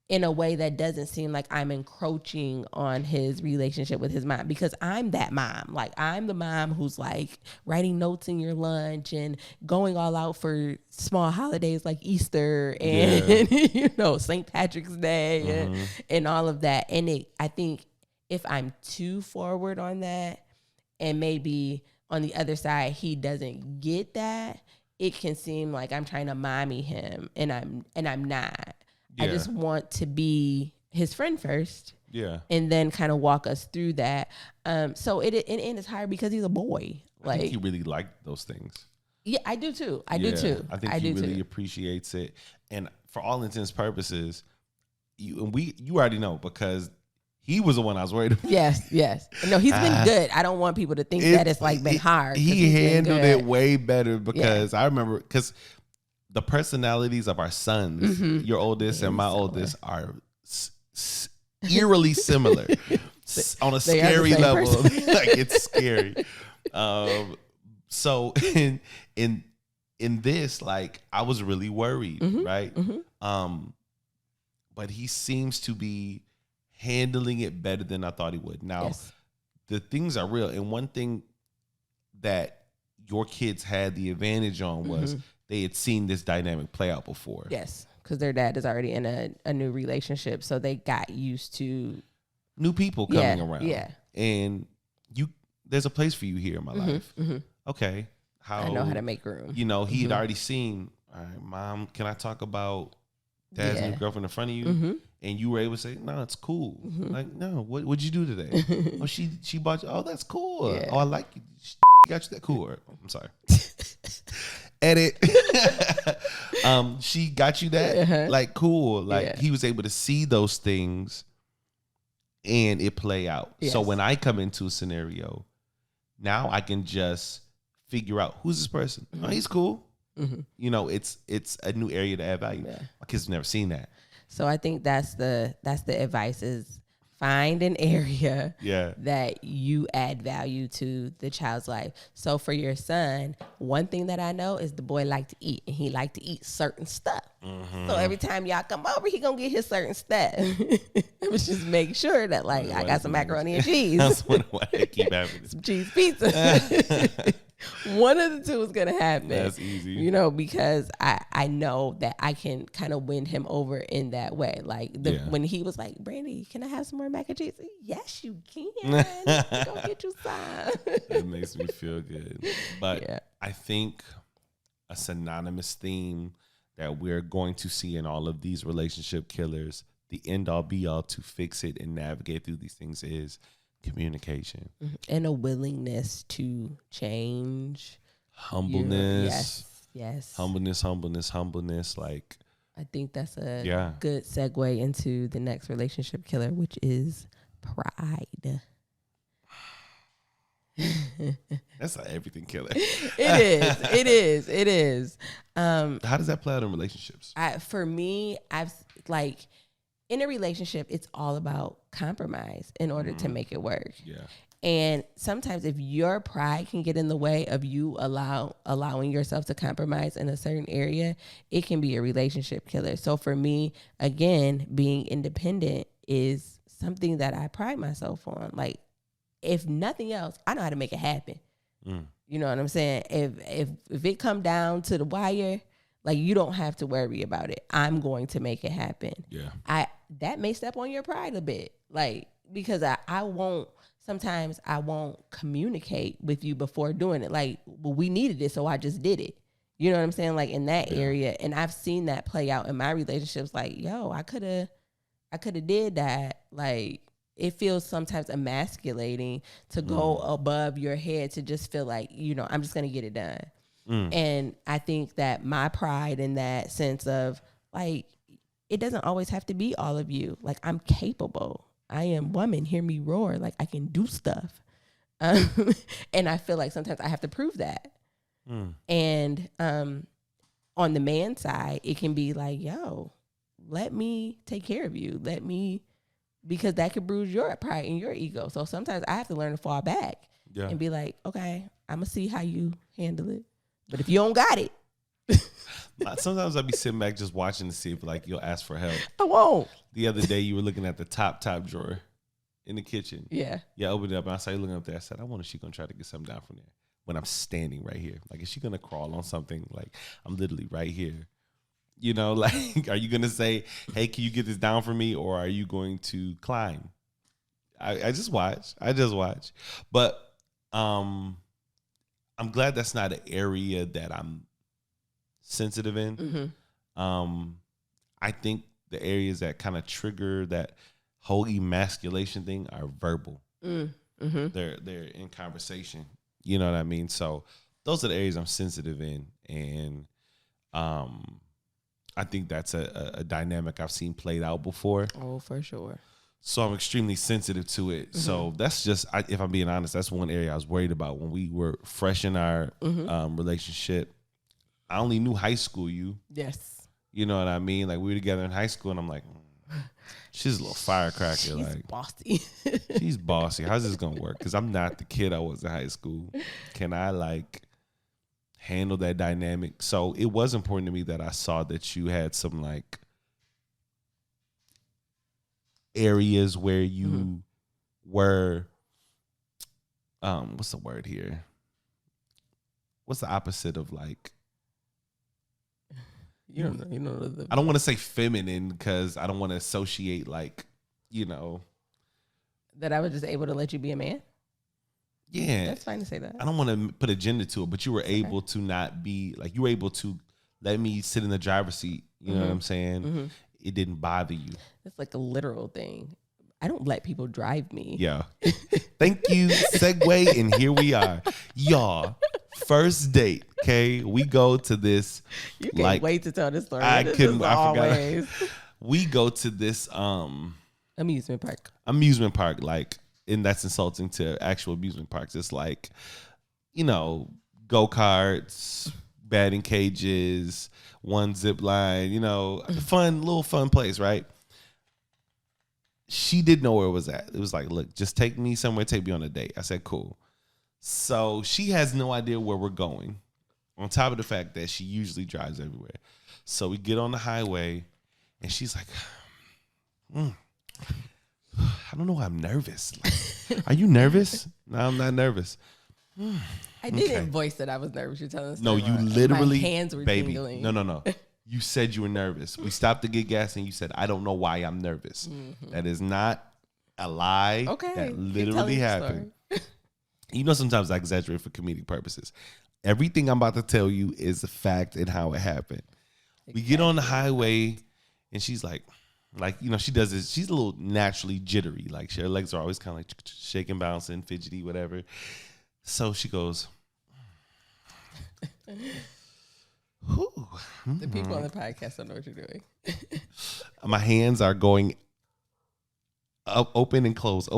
in a way that doesn't seem like I'm encroaching on his relationship with his mom, because I'm that mom. Like, I'm the mom who's like writing notes in your lunch and going all out for small holidays like Easter and you know, St. Patrick's Day and all of that. And I think if I'm too forward on that, and maybe on the other side he doesn't get that, it can seem like I'm trying to mommy him, and I'm not. Yeah. I just want to be his friend first. Yeah. And then kind of walk us through that. So it's hard because he's a boy. Like, I think he really liked those things. Yeah, I do too. I do too. I think he really appreciates it. And for all intents and purposes, you already know, because he was the one I was worried about. Yes. No, he's been good. I don't want people to think that it's like been hard. He handled it way better, because I remember, because the personalities of our sons, your oldest and my oldest, are eerily similar on a scary level. Like, it's scary. So in this, like, I was really worried, right? But he seems to be handling it better than I thought he would. Now, the things are real, and one thing that your kids had the advantage on was they had seen this dynamic play out before. Yes, because their dad is already in a new relationship, so they got used to new people coming around. Yeah, and there's a place for you here in my life. Okay, I know how to make room. You know, he had already seen. All right, Mom, can I talk about Dad's new girlfriend in front of you? And you were able to say, no, it's cool. Like, no, what'd you do today? Oh, she bought you. Oh, that's cool. Yeah. Oh, I like you. She got you that cool. I'm sorry. Edit. She got you that. Like, cool. Like, he was able to see those things and it play out. Yes. So when I come into a scenario, now I can just figure out, who's this person? Oh, he's cool. You know, it's a new area to add value. Yeah. My kids have never seen that. So I think that's the advice, is find an area that you add value to the child's life. So for your son, one thing that I know is the boy liked to eat, and he liked to eat certain stuff. So every time y'all come over, he gonna get his certain stuff. Let's just make sure that, like, I got some macaroni and cheese. That's what I keep having. Some cheese pizza. One of the two is going to happen. That's easy. You know, because I know that I can kind of win him over in that way. Like, when he was like, Brandi, can I have some more mac and cheese? Yes, you can. Go get you some. It makes me feel good. But I think a synonymous theme that we're going to see in all of these relationship killers, the end all be all to fix it and navigate through these things, is communication and a willingness to change, humbleness. Yes. Humbleness. Like, I think that's a good segue into the next relationship killer, which is pride. That's an everything killer. It is. How does that play out in relationships? For me, I've like in a relationship, it's all about compromise in order to make it work. Yeah. And sometimes if your pride can get in the way of you allowing yourself to compromise in a certain area, it can be a relationship killer. So for me, again, being independent is something that I pride myself on. Like, if nothing else, I know how to make it happen. You know what I'm saying? If it come down to the wire, like, you don't have to worry about it. I'm going to make it happen. Yeah. That may step on your pride a bit, like, because I won't. Sometimes I won't communicate with you before doing it. Like, well, we needed it, so I just did it. You know what I'm saying? Like, in that area, and I've seen that play out in my relationships. Like, yo, I could have did that. Like, it feels sometimes emasculating to go above your head to just feel like, you know, I'm just gonna get it done. And I think that my pride in that sense of, like, it doesn't always have to be all of you. Like, I'm capable. I am woman. Hear me roar. Like, I can do stuff. And I feel like sometimes I have to prove that. And on the man side, it can be like, yo, let me take care of you. Because that could bruise your pride and your ego. So sometimes I have to learn to fall back and be like, okay, I'm going to see how you handle it. But if you don't got it. Sometimes I'll be sitting back just watching to see if, like, you'll ask for help. I won't. The other day you were looking at the top drawer in the kitchen. Yeah. Yeah, I opened it up and I saw you looking up there. I said, I wonder if she's going to try to get something down from there when I'm standing right here. Like, is she going to crawl on something? Like, I'm literally right here. You know, like, are you going to say, hey, can you get this down for me? Or are you going to climb? I just watch. But I'm glad that's not an area that I'm sensitive in. I think the areas that kind of trigger that whole emasculation thing are verbal. They're in conversation. You know what I mean? So those are the areas I'm sensitive in. And I think that's a dynamic I've seen played out before. Oh, for sure. So I'm extremely sensitive to it. So that's just, if I'm being honest, that's one area I was worried about when we were fresh in our relationship. I only knew high school you. Yes. You know what I mean? Like, we were together in high school, and I'm like, she's a little firecracker. She's like, bossy. She's bossy. How's this going to work? Because I'm not the kid I was in high school. Can I, like, handle that dynamic? So it was important to me that I saw that you had some, like, areas where you were, what's the word here? What's the opposite of, like, you don't know I don't want to say feminine because I don't want to associate, like, you know, that I was just able to let you be a man. Yeah, that's fine to say that. I don't want to put a gender to it, but you were able to not be like, you were able to let me sit in the driver's seat. You know what I'm saying? It didn't bother you. It's like a literal thing. I don't let people drive me. Yeah. Thank you. Segue, and here we are. Y'all, first date, okay? We go to this. You can't wait to tell this story. I forgot. We go to this amusement park, like, and that's insulting to actual amusement parks. It's like, you know, go-karts, batting cages, one zip line, you know, little fun place, right? She didn't know where it was at. It was like, look, just take me somewhere, take me on a date. I said, cool. So she has no idea where we're going, on top of the fact that she usually drives everywhere. So we get on the highway, and she's like, I don't know why I'm nervous. Like, are you nervous? No, I'm not nervous. I didn't voice that I was nervous. You're telling us. No, you literally, my hands were tingling. No. You said you were nervous. We stopped to get gas, and you said, I don't know why I'm nervous. That is not a lie. Okay. That literally happened. You know, sometimes I exaggerate for comedic purposes. Everything I'm about to tell you is a fact and how it happened. Exactly. We get on the highway, and she's like, you know, she does this. She's a little naturally jittery. Like, her legs are always kind of like shaking, bouncing, fidgety, whatever. So she goes, the people on the podcast don't know what you're doing. My hands are going open and close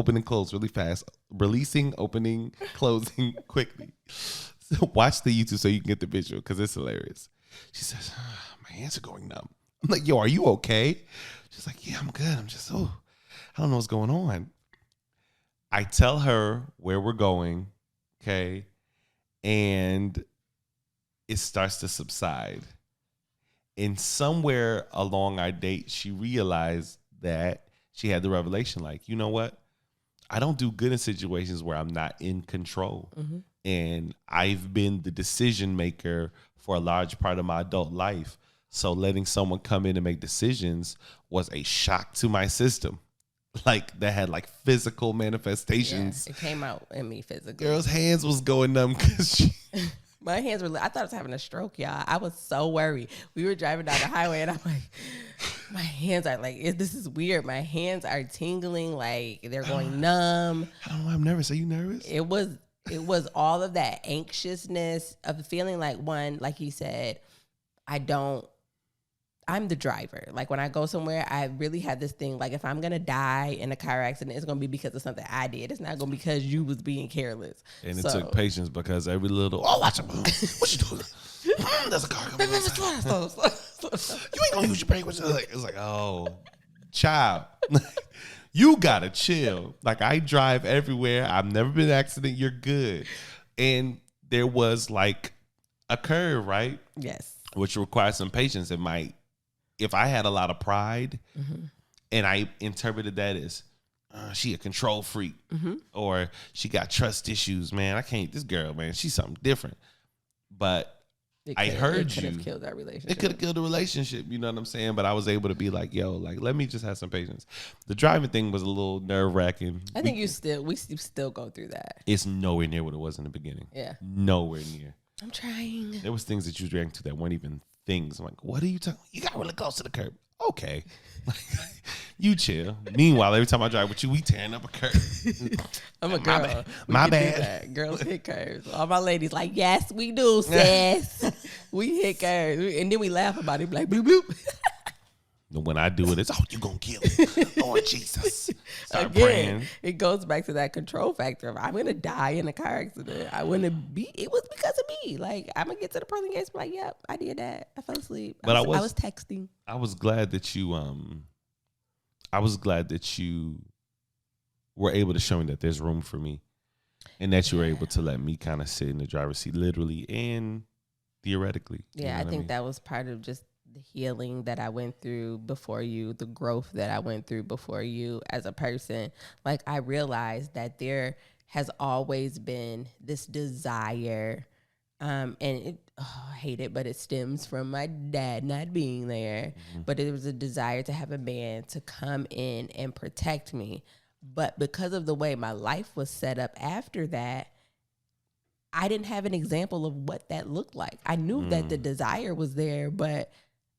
really fast, releasing, opening, closing quickly. So watch the YouTube so you can get the visual because it's hilarious. She says, my hands are going numb. I'm like, yo, are you okay? She's like, yeah, I'm good. I'm just, I don't know what's going on. I tell her where we're going, okay, and it starts to subside. And somewhere along our date, she realized that she had the revelation, like, you know what? I don't do good in situations where I'm not in control. Mm-hmm. And I've been the decision maker for a large part of my adult life. So letting someone come in and make decisions was a shock to my system. Like, that had like physical manifestations. Yeah, it came out in me physically. Girl's hands was going numb because she... My hands were, I thought I was having a stroke, y'all. I was so worried. We were driving down the highway and I'm like, my hands are like, this is weird. My hands are tingling, like they're going numb. I don't know. I'm nervous. Are you nervous? It was all of that anxiousness of the feeling like, one, like he said, I'm the driver. Like when I go somewhere, I really have this thing. Like if I'm going to die in a car accident, it's going to be because of something I did. It's not going to be because you was being careless. And it took patience because every little, watch it. What you doing? There's a car coming. You ain't going to use your brake. It's like, oh, child. You got to chill. Like I drive everywhere. I've never been in an accident. You're good. And there was like a curve, right? Yes. Which requires some patience. If I had a lot of pride mm-hmm. and I interpreted that as she a control freak mm-hmm. or she got trust issues, man, this girl, man, she's something different. But I heard you. It could have killed that relationship. It could have killed the relationship, you know what I'm saying? But I was able to be like, yo, like, let me just have some patience. The driving thing was a little nerve wracking. I think we still go through that. It's nowhere near what it was in the beginning. Yeah. Nowhere near. I'm trying. There was things that you reacting to that weren't even things. I'm like, what are you talking? You got really close to the curb. Okay. You chill. Meanwhile, every time I drive with you, we tearing up a curb. I'm a girl. My bad. Girls hit curves. All my ladies like, yes, we do, sis. We hit curves. And then we laugh about it. Be like, bloop, bloop. When I do it, it's, you gonna kill it. Lord Jesus. Start praying. It goes back to that control factor of I'm gonna die in a car accident. It was because of me. Like I'm gonna get to the pearly gates, like, yep, I did that. I fell asleep. But I was texting. I was glad that you were able to show me that there's room for me. And that you were able to let me kind of sit in the driver's seat, literally and theoretically. Yeah, I think that was part of just the healing that I went through before you, the growth that I went through before you as a person. Like I realized that there has always been this desire, and I hate it, but it stems from my dad not being there. Mm-hmm. But it was a desire to have a man to come in and protect me. But because of the way my life was set up after that, I didn't have an example of what that looked like. I knew that the desire was there, but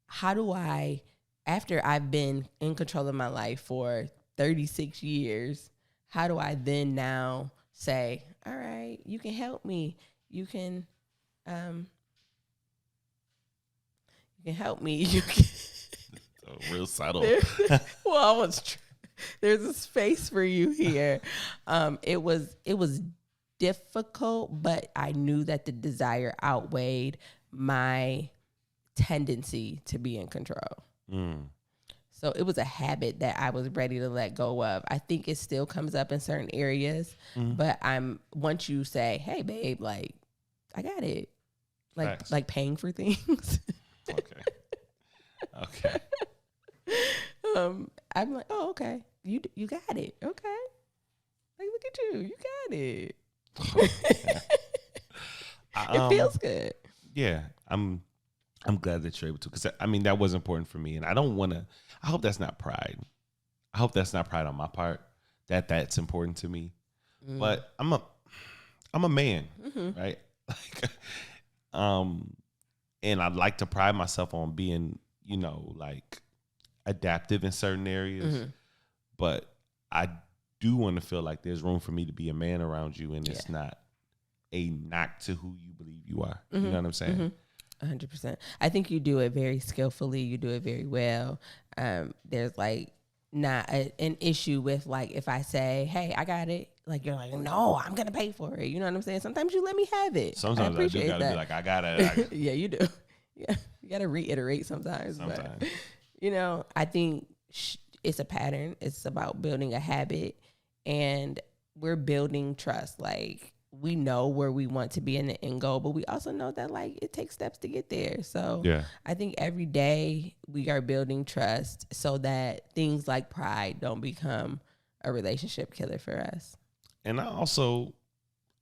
how do I, after I've been in control of my life for 36 years, how do I then now say, all right, you can help me. You can help me. You can. Real subtle. There's a space for you here. It was difficult, but I knew that the desire outweighed my tendency to be in control. So it was a habit that I was ready to let go of. I think it still comes up in certain areas, but once you say, hey babe, like I got it. Like paying for things. Okay. I'm like, oh, okay. You got it. Okay. Like look at you. You got it. It feels good. Yeah. I'm glad that you're able to, because I mean that was important for me, and I hope that's not pride. I hope that's not pride on my part that's important to me. But I'm a man, right? Like, and I'd like to pride myself on being, like adaptive in certain areas, but I do want to feel like there's room for me to be a man around you, and it's not a knock to who you believe you are. You know what I'm saying? 100%. I think you do it very skillfully. You do it very well. There's like an issue with like if I say, hey, I got it. Like you're like, no, I'm gonna pay for it. You know what I'm saying? Sometimes you let me have it. Sometimes I do gotta be like, I gotta. Yeah, you do. Yeah, you gotta reiterate sometimes. But, you know, I think it's a pattern. It's about building a habit, and we're building trust. Like we know where we want to be in the end goal, but we also know that like it takes steps to get there. So yeah. I think every day we are building trust so that things like pride don't become a relationship killer for us. And I also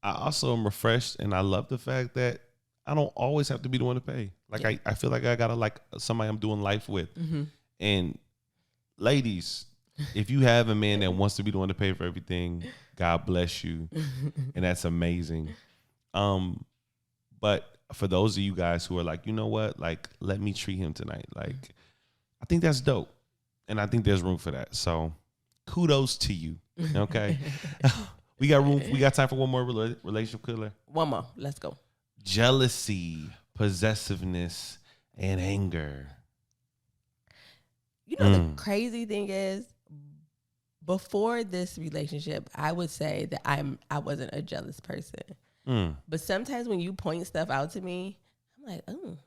am refreshed, and I love the fact that I don't always have to be the one to pay. Like I feel like I gotta like somebody I'm doing life with. Mm-hmm. And ladies, if you have a man that wants to be the one to pay for everything, God bless you. And that's amazing. But for those of you guys who are like, you know what, like let me treat him tonight. Like I think that's dope. And I think there's room for that. So kudos to you. Okay. We got time for one more relationship killer. One more. Let's go. Jealousy, possessiveness, and anger. You know, the crazy thing is, before this relationship, I would say that I wasn't a jealous person. But sometimes when you point stuff out to me, I'm like, oh,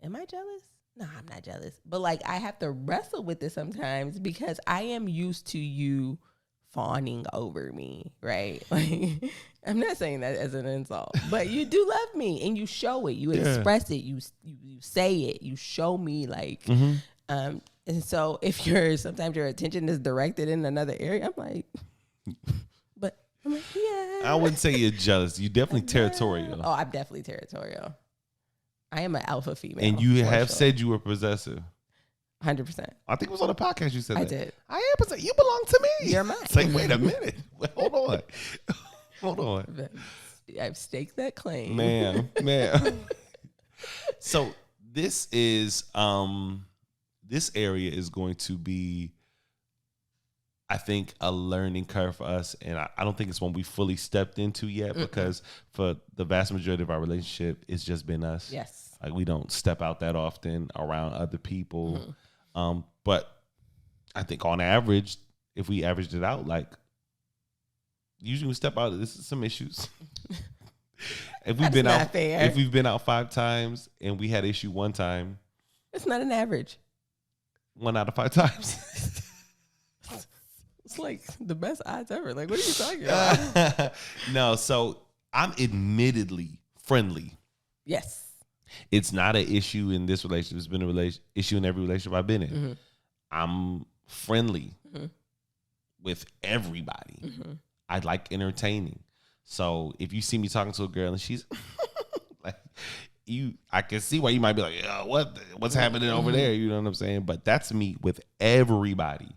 am I jealous? No, I'm not jealous. But like I have to wrestle with it sometimes because I am used to you fawning over me, right? Like I'm not saying that as an insult, but you do love me and you show it, you express it, you say it, you show me like, and so if sometimes your attention is directed in another area, I'm like, yeah. I wouldn't say you're jealous. You're definitely territorial. Oh, I'm definitely territorial. I am an alpha female. And you have said you were possessive. 100%. I think it was on the podcast you said that. I did. I am possessive. You belong to me. You're mine. It's like, wait a minute. Hold on. Hold on. I've staked that claim. Man. So this is this area is going to be, I think, a learning curve for us. And I don't think it's one we fully stepped into yet because for the vast majority of our relationship, it's just been us. Yes. Like we don't step out that often around other people. But I think on average, if we averaged it out, like usually we step out, this is some issues. If we've been out 5 times and we had issue 1 time, it's not an average. 1 out of 5 times. It's like the best odds ever. Like, what are you talking about? No, so I'm admittedly friendly. Yes. It's not an issue in this relationship. It's been an issue in every relationship I've been in. I'm friendly with everybody. I like entertaining. So if you see me talking to a girl and she's like, I can see why you might be like, what's happening over there? You know what I'm saying? But that's me with everybody.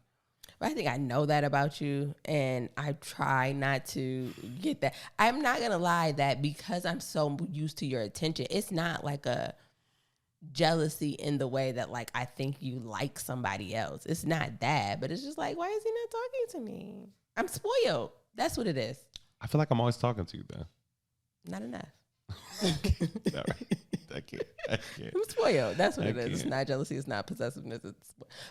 But I think I know that about you, and I try not to get that. I'm not going to lie that because I'm so used to your attention, it's not like a jealousy in the way that like I think you like somebody else. It's not that, but it's just like, why is he not talking to me? I'm spoiled. That's what it is. I feel like I'm always talking to you, though. Not enough. All right. I can't. I'm spoiled. That's what it is. It's not jealousy. It's not possessiveness.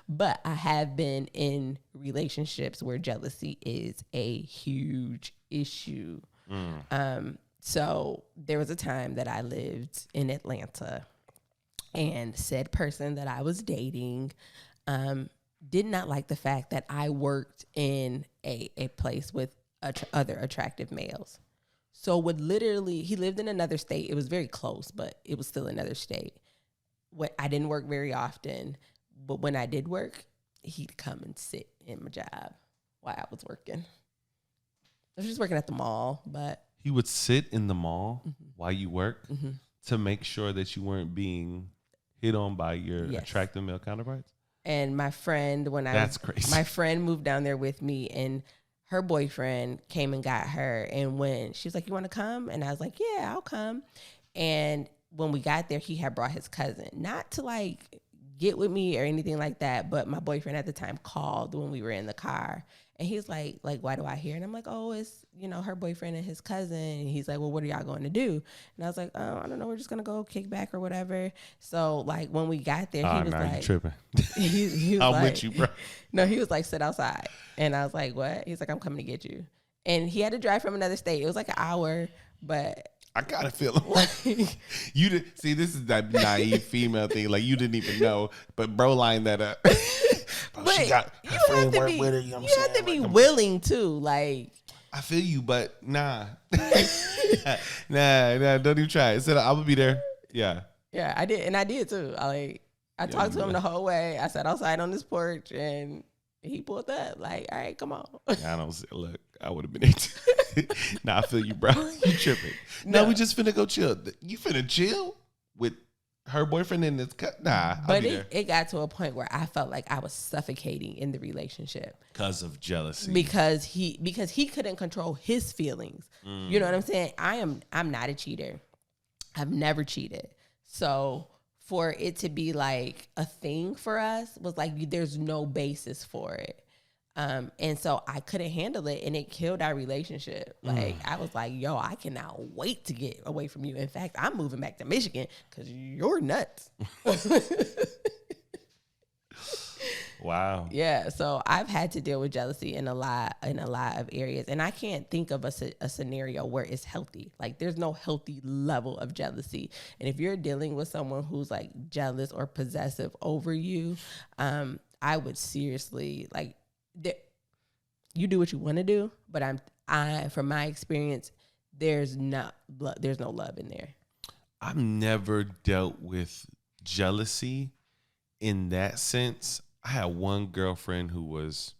But I have been in relationships where jealousy is a huge issue. So there was a time that I lived in Atlanta, and said person that I was dating did not like the fact that I worked in a place with other attractive males. So he lived in another state. It was very close, but it was still another state. I didn't work very often, but when I did work, he'd come and sit in my job while I was working. I was just working at the mall, but he would sit in the mall while you worked to make sure that you weren't being hit on by your attractive male counterparts. And my friend, crazy. My friend moved down there with me, and her boyfriend came and got her. And when she was like, you want to come? And I was like, yeah, I'll come. And when we got there, he had brought his cousin, not to like get with me or anything like that. But my boyfriend at the time called when we were in the car. And he's like, why do I hear? And I'm like, oh, it's, her boyfriend and his cousin. And he's like, well, what are y'all going to do? And I was like, oh, I don't know. We're just going to go kick back or whatever. So, like, when we got there, he was like, you tripping. he was I'm like, with you, bro. No, he was like, sit outside. And I was like, what? He's like, I'm coming to get you. And he had to drive from another state. It was like an hour, but I gotta feel like you did. See, this is that naive female thing. Like, you didn't even know, but bro lined that up. But she got her friend work with her. You know what I'm saying? You have to be willing too. Like, I feel you, but nah, nah. Don't even try it. Said I would be there. Yeah. Yeah, I did, and I did too. I talked to him the whole way. I sat outside on this porch, and he pulled up. Like, all right, come on. I don't look. I would have been there. Nah, I feel you, bro. You tripping? No, we just finna go chill. You finna chill with her boyfriend in this cut? Nah, but it got to a point where I felt like I was suffocating in the relationship because of jealousy. Because he couldn't control his feelings. You know what I'm saying? I'm not a cheater. I've never cheated. So for it to be like a thing for us was like there's no basis for it. And so I couldn't handle it, and it killed our relationship. Like, I was like, yo, I cannot wait to get away from you. In fact, I'm moving back to Michigan because you're nuts. Wow. Yeah. So I've had to deal with jealousy in a lot of areas, and I can't think of a scenario where it's healthy. Like, there's no healthy level of jealousy. And if you're dealing with someone who's like jealous or possessive over you, I would seriously like, you do what you want to do, but from my experience, there's no love in there. I've never dealt with jealousy in that sense. I had one girlfriend who was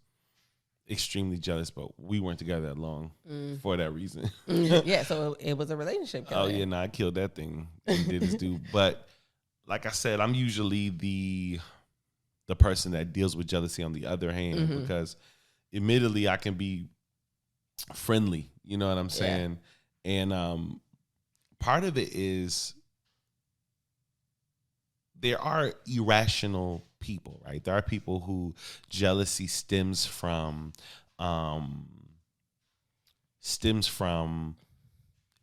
extremely jealous, but we weren't together that long for that reason. Yeah, so it was a relationship killer. Oh yeah, I killed that thing and did this dude. But like I said, I'm usually the person that deals with jealousy on the other hand, because admittedly I can be friendly, you know what I'm saying? Yeah. And part of it is there are irrational people, right? There are people who jealousy stems from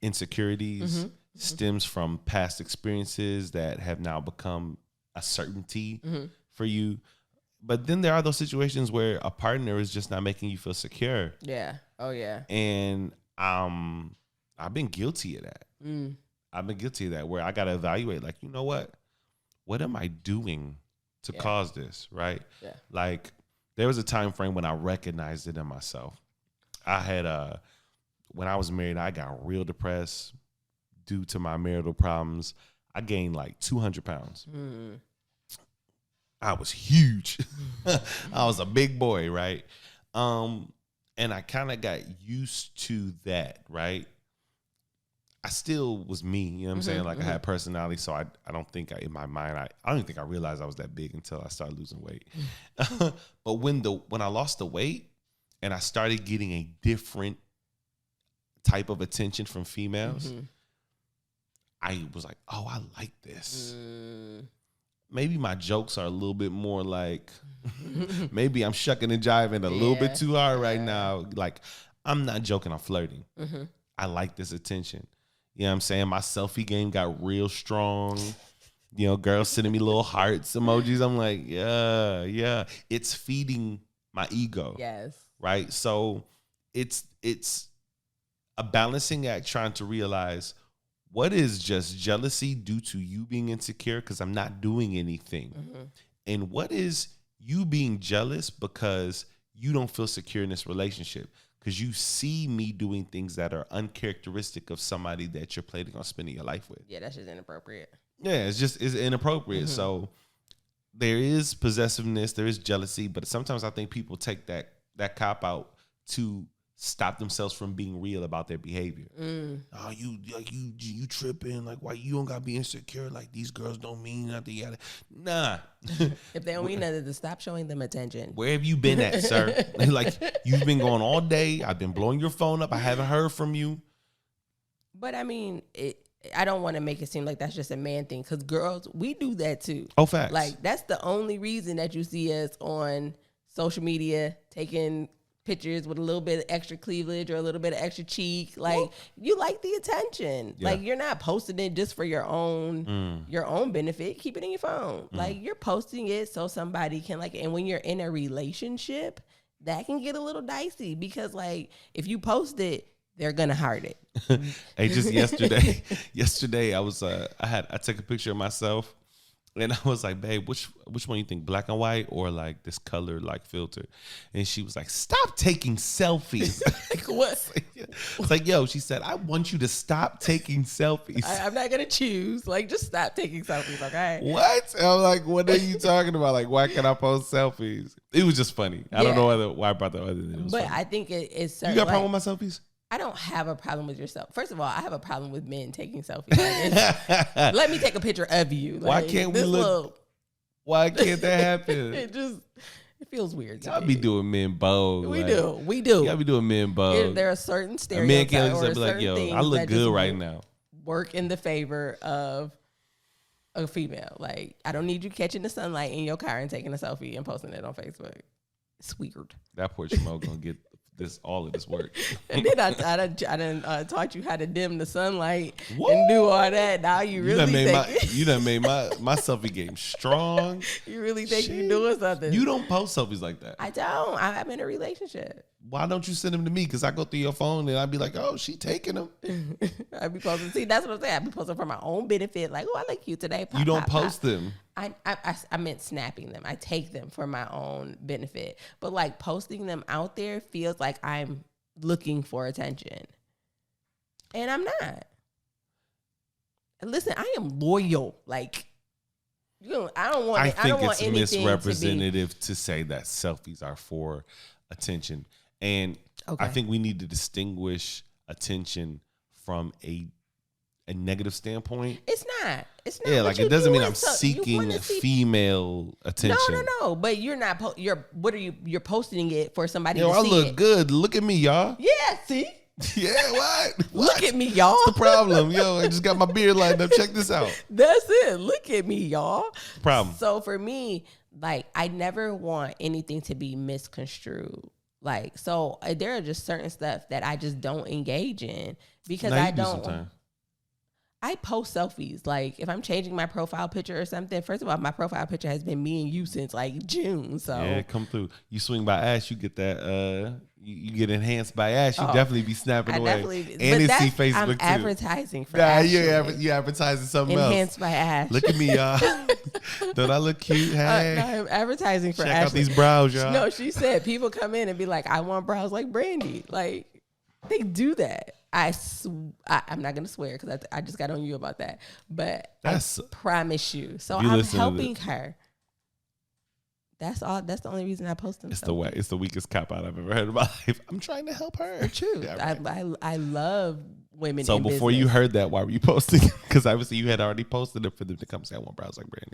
insecurities, stems from past experiences that have now become a certainty for you. But then there are those situations where a partner is just not making you feel secure. Yeah. Oh yeah. And I've been guilty of that. I've been guilty of that, where I got to evaluate, like, you know what am I doing to cause this, right? Yeah. Like, there was a time frame when I recognized it in myself. I had when I was married, I got real depressed due to my marital problems. I gained like 200 pounds. I was huge. I was a big boy, right? And I kind of got used to that, right? I still was me, you know what I'm saying? Like, I had personality, so I don't think in my mind, I don't even think I realized I was that big until I started losing weight. But when I lost the weight and I started getting a different type of attention from females, I was like, oh, I like this. Maybe my jokes are a little bit more like, maybe I'm shucking and jiving a little bit too hard right now. Like, I'm not joking, I'm flirting. I like this attention. You know what I'm saying? My selfie game got real strong. You know, girls sending me little hearts emojis. I'm like, yeah. It's feeding my ego. Yes. Right? So it's a balancing act, trying to realize what is just jealousy due to you being insecure because I'm not doing anything. And what is you being jealous because you don't feel secure in this relationship, because you see me doing things that are uncharacteristic of somebody that you're planning on spending your life with. Yeah, that's just inappropriate. Yeah, it's inappropriate. So there is possessiveness, there is jealousy, but sometimes I think people take that cop out to stop themselves from being real about their behavior. Oh, you tripping? Like, why you don't gotta be insecure? Like, these girls don't mean nothing. Yada. Nah. If they don't mean nothing, to stop showing them attention. Where have you been at, sir? Like, you've been going all day. I've been blowing your phone up. I haven't heard from you. But I mean, I don't want to make it seem like that's just a man thing, because girls, we do that too. Oh, facts. Like, that's the only reason that you see us on social media taking pictures with a little bit of extra cleavage or a little bit of extra cheek. Like, you like the attention. Yeah. Like, you're not posting it just for your own benefit. Keep it in your phone. Like, you're posting it so somebody can like it. And when you're in a relationship, that can get a little dicey, because like, if you post it, they're gonna heart it. Hey, just yesterday I was I took a picture of myself, and I was like, babe, which one you think, black and white or like this color like filter? And she was like, stop taking selfies. Like, what? It's like, yo, she said, I want you to stop taking selfies. I'm not gonna choose. Like, just stop taking selfies, okay? What? And I'm like, what are you talking about? Like, why can't I post selfies? It was just funny. I don't know why I brought that other than it was But funny. I think it's certain. You got a problem with my selfies? I don't have a problem with yourself. First of all, I have a problem with men taking selfies. Like, let me take a picture of you. Like, why can't we look? Why can't that happen? It feels weird to Y'all me. Be doing men bold. We do. Y'all be doing men bold. There are certain stereotypes. A man can't just be like, yo, I look good right now. Work in the favor of a female. Like, I don't need you catching the sunlight in your car and taking a selfie and posting it on Facebook. It's weird. That poor Shmo gonna get all of this work. And then I done taught you how to dim the sunlight and do all that. Now you done made my selfie game strong. You really think you're doing something? You don't post selfies like that. I don't. I'm in a relationship. Why don't you send them to me? Because I go through your phone and I'd be like, oh, she taking them. I'd be posting. See, that's what I'm saying. I'd be posting for my own benefit. Like, oh, I look cute today. Pop, you don't post them. I meant snapping them. I take them for my own benefit. But like, posting them out there feels like I'm looking for attention. And I'm not. Listen, I am loyal. Like, I don't want. I think it's misrepresentative to say that selfies are for attention, and I think we need to distinguish attention from a negative standpoint. It's not. Yeah, like, it doesn't mean I'm seeking female attention. No. But you're not. You're posting it for somebody to see. I look good. Look at me, y'all. Yeah. See. Yeah, what? Look at me, y'all. What's the problem? Yo, I just got my beard lined up. Check this out. That's it. Look at me, y'all. Problem. So for me, like, I never want anything to be misconstrued. Like, so there are just certain stuff that I just don't engage in because I don't. I post selfies. Like, if I'm changing my profile picture or something, first of all, my profile picture has been me and you since like June. So yeah, come through. You swing by Ash, you get that. You get enhanced by Ash. You definitely be snapping away. And it's see Facebook I'm too. Advertising for Ash. You advertising something enhanced by Ash. Look at me, y'all. Don't I look cute? Hey, no, I'm advertising for Ash. Check out these brows, y'all. No, she said people come in and be like, I want brows like Brandi. Like, they do that. I'm not going to swear because I just got on you about that. But I promise you. So I'm helping her. That's all. That's the only reason I post them. It's the weakest cop out I've ever heard in my life. I'm trying to help her. True. Yeah, right. I love women. So before you heard that, why were you posting? Because obviously you had already posted it for them to come say, I want brows like Brandi.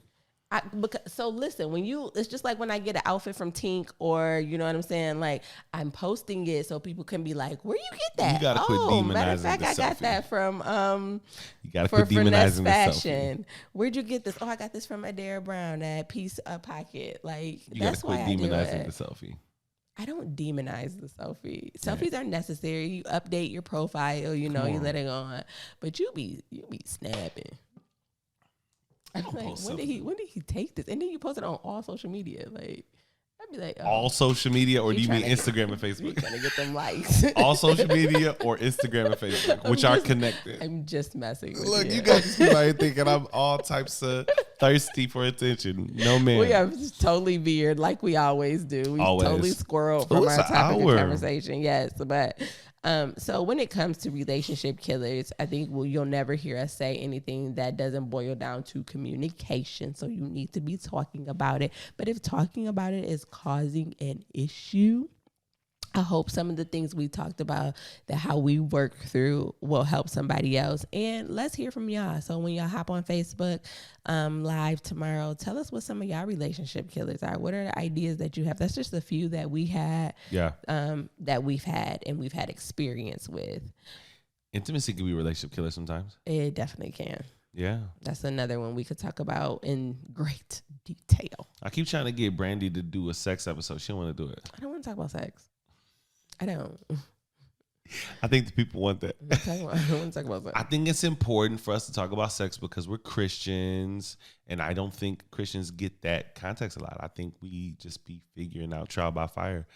So listen, it's just like when I get an outfit from Tink, or you know what I'm saying, like, I'm posting it so people can be like, where you get that? You gotta quit demonizing matter of fact, the I got selfie. that from you gotta quit demonizing fashion. Where'd you get this? Oh, I got this from Adara Brown, that piece of pocket. Like, you that's gotta quit demonizing the selfie. I don't demonize the selfie. Selfies are necessary. You update your profile, you let it on, but you be snapping. I'm like, when did he take this? And then you post it on all social media. Like, I'd be like, all social media, or do you mean Instagram and Facebook? You're trying to get them likes. All social media or Instagram and Facebook, which are connected. I'm just messing with you. Look, you got these people out here thinking I'm all types of thirsty for attention. No, man. We are totally veered like we always do. We totally squirrel from our topic of conversation. Yes, but so when it comes to relationship killers, I think you'll never hear us say anything that doesn't boil down to communication. So you need to be talking about it. But if talking about it is causing an issue, I hope some of the things we talked about, that how we work through, will help somebody else. And let's hear from y'all. So when y'all hop on Facebook live tomorrow, tell us what some of y'all relationship killers are. What are the ideas that you have? That's just a few that we had, that we've had and we've had experience with. Intimacy can be a relationship killer sometimes. It definitely can. Yeah. That's another one we could talk about in great detail. I keep trying to get Brandi to do a sex episode. She don't want to do it. I don't want to talk about sex. I don't. I think the people want that. I don't want to talk about sex. I think it's important for us to talk about sex because we're Christians, and I don't think Christians get that context a lot. I think we just be figuring out trial by fire,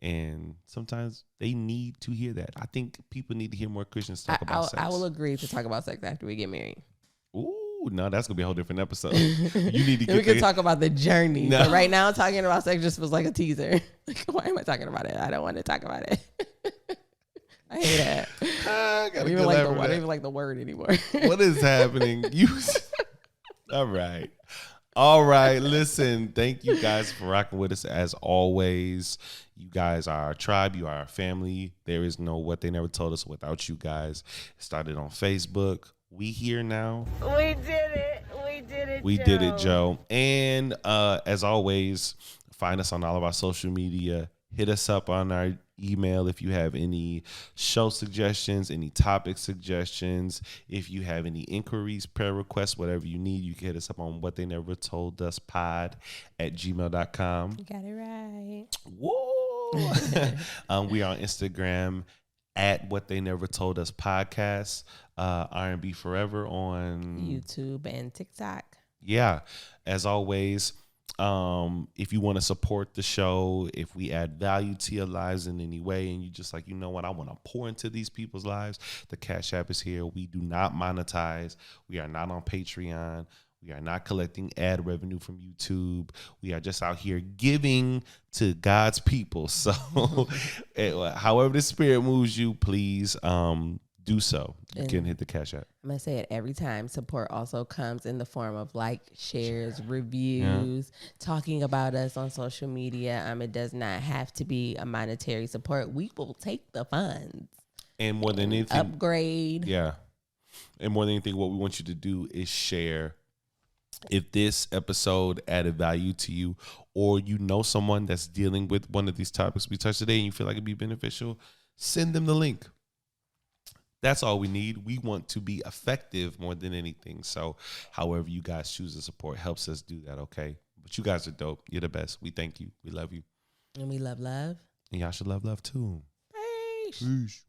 and sometimes they need to hear that. I think people need to hear more Christians talk about sex. I will agree to talk about sex after we get married. Ooh, no, that's gonna be a whole different episode. You need to get. We can talk about the journey. No. But right now, talking about sex just feels like a teaser. Like, why am I talking about it? I don't want to talk about it. I hate that. I don't even like the word anymore. What is happening? All right. Listen, thank you guys for rocking with us as always. You guys are our tribe. You are our family. There is no What They Never Told Us without you guys. It started on Facebook. We here now. We did it, Joe. And as always, find us on all of our social media. Hit us up on our email if you have any show suggestions, any topic suggestions. If you have any inquiries, prayer requests, whatever you need, you can hit us up on whattheynevertoldus@gmail.com. You got it right. Whoa. We are on Instagram at What They Never Told Us Podcast, R&B Forever on YouTube and TikTok. Yeah. As always, if you want to support the show, if we add value to your lives in any way, and you just like, you know what, I want to pour into these people's lives, the Cash App is here. We do not monetize. We are not on Patreon. We are not collecting ad revenue from YouTube. We are just out here giving to God's people. So however the Spirit moves you, please do so. You can hit the Cash App. I'm going to say it every time. Support also comes in the form of shares, reviews, talking about us on social media. It does not have to be a monetary support. We will take the funds. And more than anything, upgrade. Yeah. And more than anything, what we want you to do is share. If this episode added value to you, or you know someone that's dealing with one of these topics we touched today and you feel like it'd be beneficial, send them the link. That's all we need. We want to be effective more than anything. So however you guys choose to support helps us do that, okay? But you guys are dope. You're the best. We thank you. We love you. And we love love. And y'all should love too. Peace. Peace.